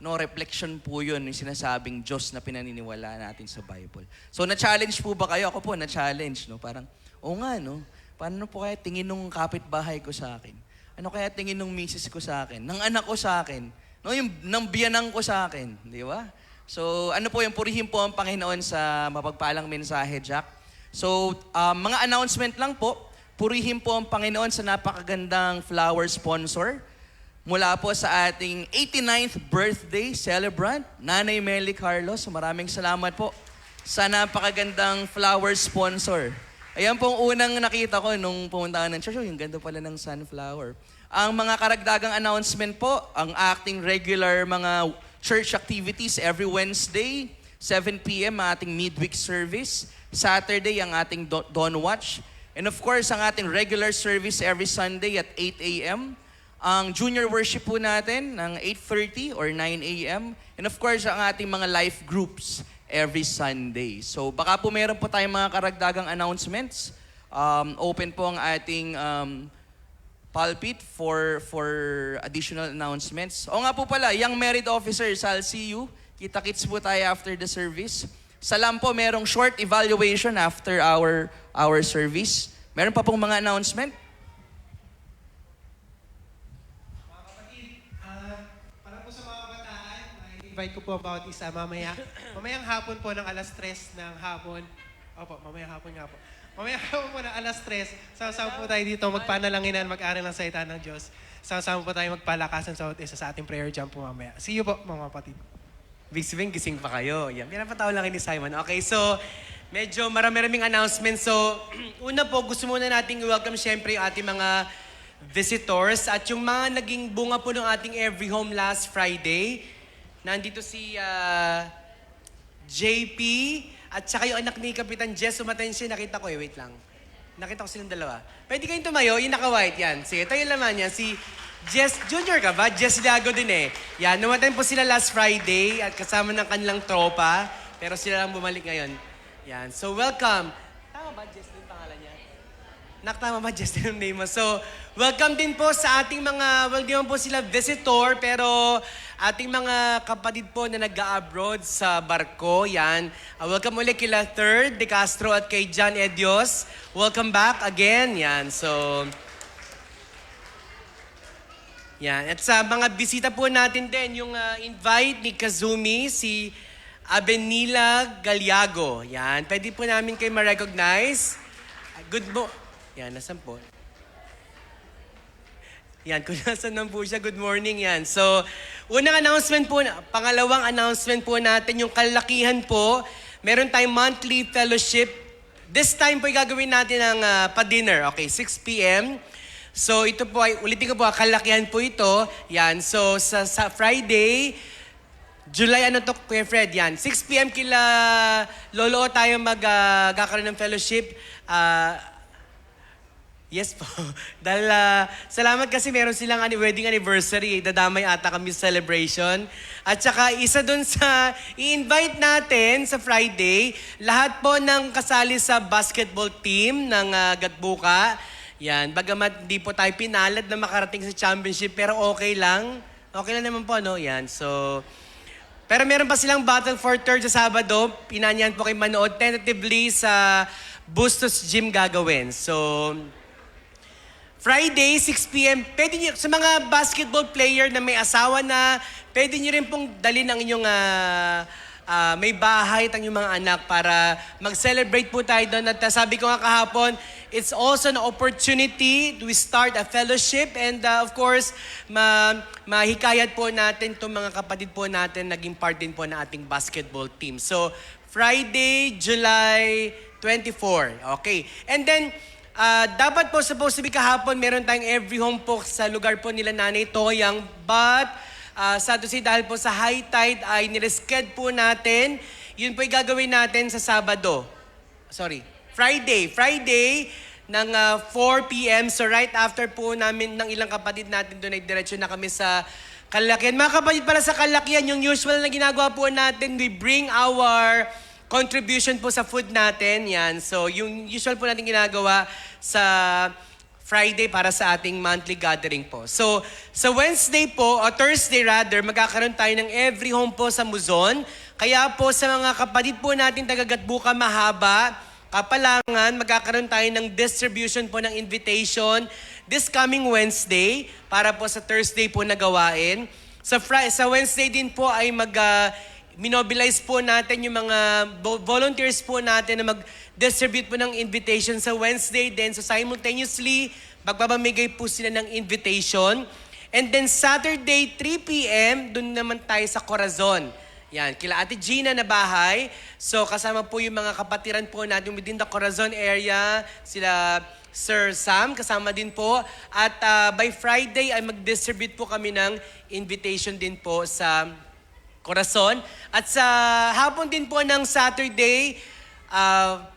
no, reflection po yun, yung sinasabing Diyos na pinaniniwala natin sa Bible. So, na-challenge po ba kayo? Ako po, na-challenge, no? Parang, oo nga, no? Paano po kaya tingin nung kapitbahay ko sa akin? Ano kaya tingin nung misis ko sa akin? Ng anak ko sa akin? No, yung ng biyanang ko sa akin, di ba? So, ano po yung purihin po ang Panginoon sa mapagpalang mensahe, Jack? So, mga announcement lang po, purihin po ang Panginoon sa napakagandang flower sponsor mula po sa ating 89th birthday celebrant, Nanay Meli Carlos. Maraming salamat po sa napakagandang flower sponsor Ayan pong unang nakita ko nung pumunta ako ng church. Oh, yung ganda pala ng sunflower. Ang mga karagdagang announcement po, ang acting regular mga church activities every Wednesday, 7 p.m. ang ating midweek service. Saturday ang ating dawn watch. And of course, ang ating regular service every Sunday at 8 a.m. Ang junior worship po natin ng 8:30 or 9 a.m. And of course, ang ating mga life groups every Sunday. So baka po meron po tayong mga karagdagang announcements. Open po ang ating pulpit for additional announcements. O nga po pala, young married officers, I'll see you. Kita-kits po tayo after the service. Sa LAM po, merong short evaluation after our service. Meron pa pong mga announcement? Mga kapatid, para po sa mga kabataan, invite ko po bawat isa mamayang hapon po ng alas 3 ng hapon. Opo, mamayang hapon nga po. Mamayang hapon po ng alas 3, sama-sama po tayo dito magpanalanginan, mag-aral ng salita ng Diyos. Sama-sama po tayo magpalakasan sa isa sa ating prayer jam po mamaya. See you po, mga kapatid. Big Swing, gising pa kayo. Yan, pinapatawa lang kayo ni Simon. Okay, so medyo marami-raming announcements. So, una po, gusto muna nating i-welcome syempre yung ating mga visitors at yung mga naging bunga po ng ating Every Home last Friday. Nandito si JP at saka yung anak ni Kapitan Jess. Umaten siya, nakita ko wait lang. Nakita ko silang dalawa. Pwede kayong tumayo, yung naka-white yan. Sige, tayo naman yan. Si Jess, junior ka ba? Jess Liago din eh. Yan, numaten po sila last Friday at kasama ng kanilang tropa. Pero sila lang bumalik ngayon. Yan, so welcome. Tama ba, Jess din pangalan niya? Tama ba, Jess din yung name mo? So, welcome din po sa ating mga, well, di man po sila visitor, pero ating mga kapatid po na nag-abroad sa barko. Yan. Welcome ulit kila Third De Castro at kay John Edios. Welcome back again. Yan, so yan. At sa mga bisita po natin din, yung invite ni Kazumi, si Abenila Galiago. Yan. Pwede po namin kayo ma-recognize. Yan, nasan po? Yan, kung nasan lang po siya, good morning yan. So, unang announcement po, pangalawang announcement po natin, yung kalakihan po, meron tayong monthly fellowship. This time po, gagawin natin ang pa-dinner. Okay, 6 p.m. So, ito po ay, ulitin ko po, kalakihan po ito. Yan, so sa Friday, July, Kuya Fred, yan. 6 p.m. kila Lolo tayo magkakaroon ng fellowship. Yes po. Dahil salamat kasi meron silang wedding anniversary. Dadamay ata kami sa celebration. At saka isa dun sa i-invite natin sa Friday, lahat po ng kasali sa basketball team ng Gatbuka. Yan. Bagamat di po tayo pinalad na makarating sa championship, pero okay lang. Okay lang naman po, no? Yan. So, pero meron pa silang Battle for Third sa Sabado. Pinanyan po kayo manood tentatively sa Bustos Gym gagawin. So, Friday, 6 p.m. Pwede nyo, sa mga basketball player na may asawa na, pwede nyo rin pong dalhin ang inyong may bahay at ang inyong mga anak para mag-celebrate po tayo doon. At sabi ko nga kahapon, it's also an opportunity to start a fellowship and of course, mahikayat po natin itong mga kapatid po natin naging part din po ng ating basketball team. So, Friday, July 24. Okay. And then, dapat po supposed to be kahapon, meron tayong Every Home po sa lugar po nila Nanay Toyang. But, sad to say, dahil po sa high tide ay niresched po natin. Yun po yung gagawin natin sa Sabado. Friday ng 4 p.m. So right after po namin ng ilang kapatid natin doon ay diretso na kami sa Kalakihan. Mga kapatid pala sa Kalakihan, yung usual na ginagawa po natin, we bring our contribution po sa food natin. Yan. So yung usual po natin ginagawa sa Friday para sa ating monthly gathering po. So, sa Wednesday po, o Thursday rather, magkakaroon tayo ng Every Home po sa Muzon. Kaya po sa mga kapatid po natin taga-Gatbuka Mahaba, Kapalangan, magkakaroon tayo ng distribution po ng invitation this coming Wednesday para po sa Thursday po na gawain. Sa Wednesday din po ay minobilize po natin yung mga volunteers po natin na mag-distribute po ng invitation sa Wednesday din. So simultaneously, magbabamigay po sila ng invitation. And then Saturday, 3 p.m., dun naman tayo sa Corazon. Yan, kila Ate Gina na bahay. So kasama po yung mga kapatiran po natin within the Corazon area. Sila Sir Sam, kasama din po. At by Friday ay mag-distribute po kami ng invitation din po sa Corazon. At sa hapon din po ng Saturday, 5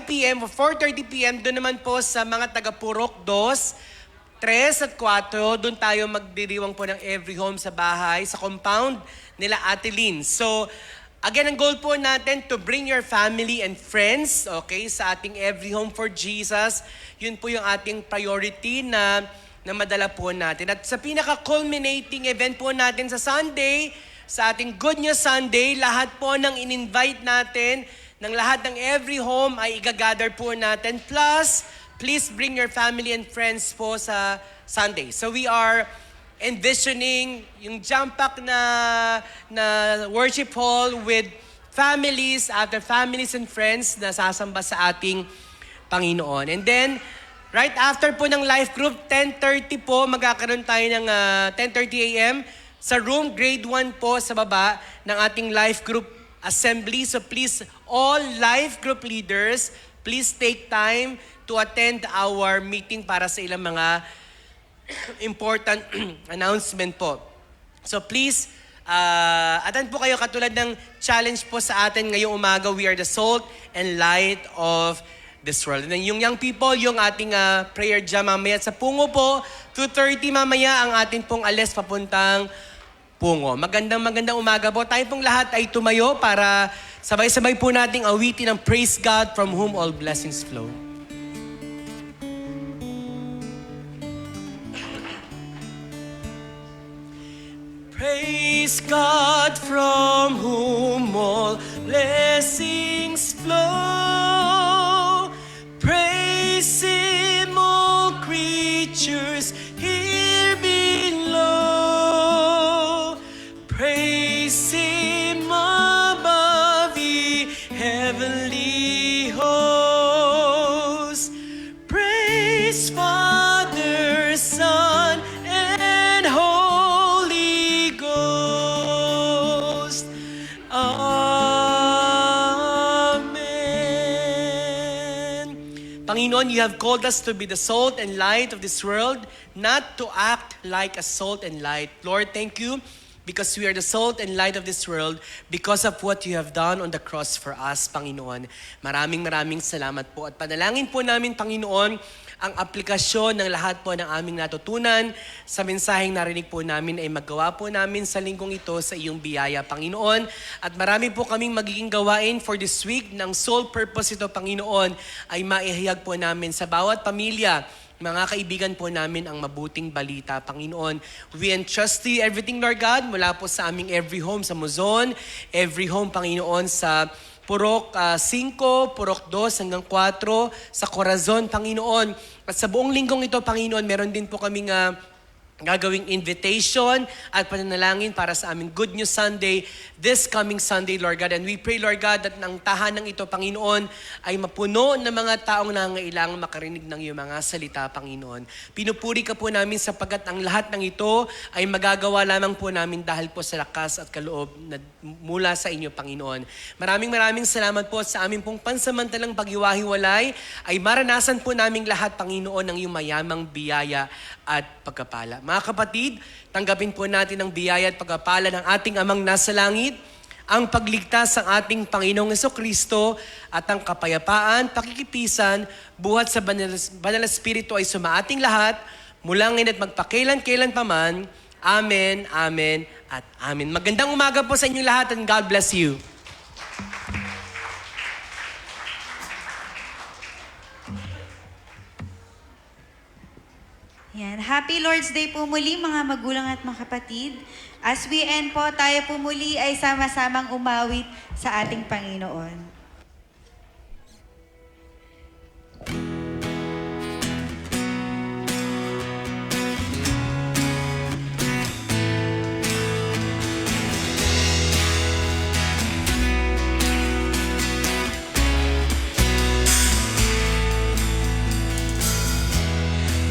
p.m. o 4:30 p.m. doon naman po sa mga taga-Purok 2, 3 at 4, doon tayo magdiriwang po ng every home sa bahay, sa compound nila Ate Lynn. So, again, ang goal po natin to bring your family and friends, okay, sa ating every home for Jesus. Yun po yung ating priority na madala po natin. At sa pinaka-culminating event po natin sa Sunday, sa ating Good News Sunday, lahat po ng in-invite natin, ng lahat ng every home ay igagather po natin. Plus, please bring your family and friends po sa Sunday. So we are envisioning yung jam-pack na worship hall with families, after families and friends na sasamba sa ating Panginoon. And then, right after po ng life group, 10:30 po, magkakaroon tayo ng 10:30 a.m. sa room grade 1 po sa baba ng ating life group assembly. So please, all life group leaders, please take time to attend our meeting para sa ilang mga important announcement po. So please, attend po kayo katulad ng challenge po sa atin ngayong umaga. We are the salt and light of this world. And then yung young people, yung ating prayer jam mamaya sa Pungo po, 2:30 mamaya ang atin pong alis papuntang Pungo. Magandang umaga po. Tayo pong lahat ay tumayo para sabay-sabay po nating awitin ang praise God from whom all blessings flow. Praise God from whom all blessings flow. Praise Him, all creatures here below. Praise Him above the heavenly hosts. Praise Father, Son, and Holy Ghost. Amen. Panginoon, you have called us to be the salt and light of this world, not to act like a salt and light. Lord, thank you because we are the salt and light of this world because of what you have done on the cross for us, Panginoon. Maraming salamat po. At panalangin po namin, Panginoon, ang aplikasyon ng lahat po ng aming natutunan sa mensaheng narinig po namin ay magawa po namin sa linggong ito sa iyong biyaya, Panginoon. At marami po kaming magiging gawain for this week ng sole purpose ito, Panginoon, ay maihayag po namin sa bawat pamilya, mga kaibigan po namin ang mabuting balita, Panginoon. We entrust to you everything, Lord God, mula po sa aming every home sa Muzon, every home, Panginoon, sa Purok 5, Purok 2 hanggang 4, sa Corazon, Panginoon. At sa buong linggong ito, Panginoon, meron din po kaming gagawing invitation at pananalangin para sa aming Good News Sunday this coming Sunday, Lord God. And we pray, Lord God, that ng tahanang ito, Panginoon, ay mapuno ng mga taong nangangailangan makarinig ng iyong mga salita, Panginoon. Pinupuri ka po namin sapagkat ang lahat ng ito ay magagawa lamang po namin dahil po sa lakas at kaloob na mula sa inyo, Panginoon. Maraming salamat po sa aming pong pansamantalang paghiwa-hiwalay ay maranasan po naming lahat, Panginoon, ng iyong mayamang biyaya at pagkapala. Mga kapatid, tanggapin po natin ang biyaya at pagkapala ng ating Amang nasa langit, ang pagligtas ng ating Panginoong Jesucristo at ang kapayapaan, pakikitisan, buhat sa Banal Espiritu ay sumaating lahat, mula ngayon at magpakailan-kailan pa man. Amen, amen, at amen. Magandang umaga po sa inyong lahat and God bless you. Yan. Happy Lord's Day po muli mga magulang at mga kapatid. As we end po, tayo po muli ay sama-samang umawit sa ating Panginoon.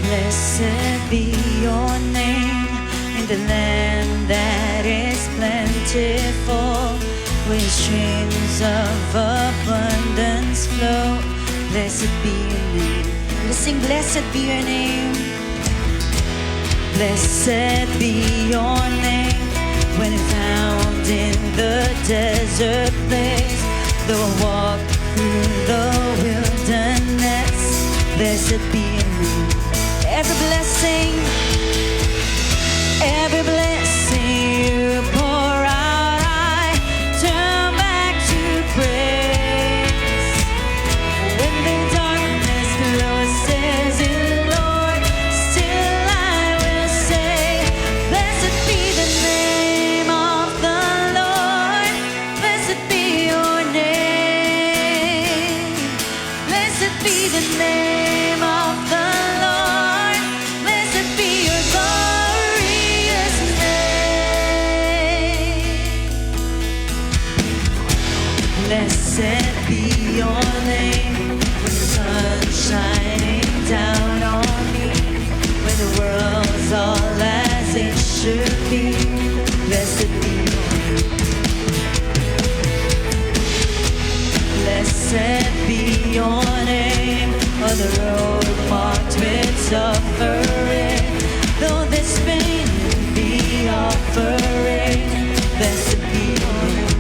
Blessed be your name in the land that is plentiful. where streams of abundance flow. Blessed be your name. Let's sing, blessed be your name. Blessed be your name. When found in the desert place, though I walk through the wilderness, blessed be your name. Every blessing you pour out, I turn back to praise. When the darkness closes in, Lord, still I will say, blessed be the name of the Lord. Blessed be your name. Blessed be the name of the Lord. Blessed be your glorious name. Blessed be your name. When the sun's shining down on me, when the world's all as it should be, blessed be your name. Blessed be your name. On the road marked with suffering, though this pain be offering, blessed be your name.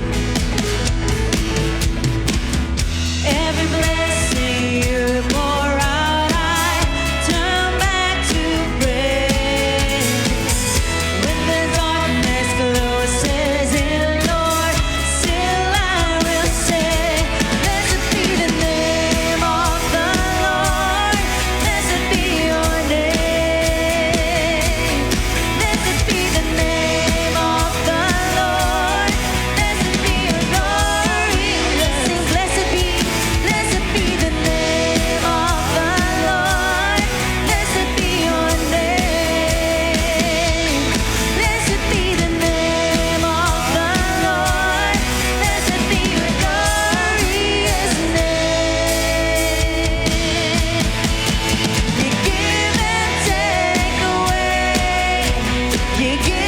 Every blessing you pour out, I turn back to praise. When the darkness closes in, Lord, still I will say, blessed be the name of the Lord. Blessed be your name. Blessed be the name of the Lord. Blessed be your glory. Sing, blessed be the name of the Lord. Blessed be your name. Blessed be the name of the Lord. Blessed be your glorious name. You give and take away. You give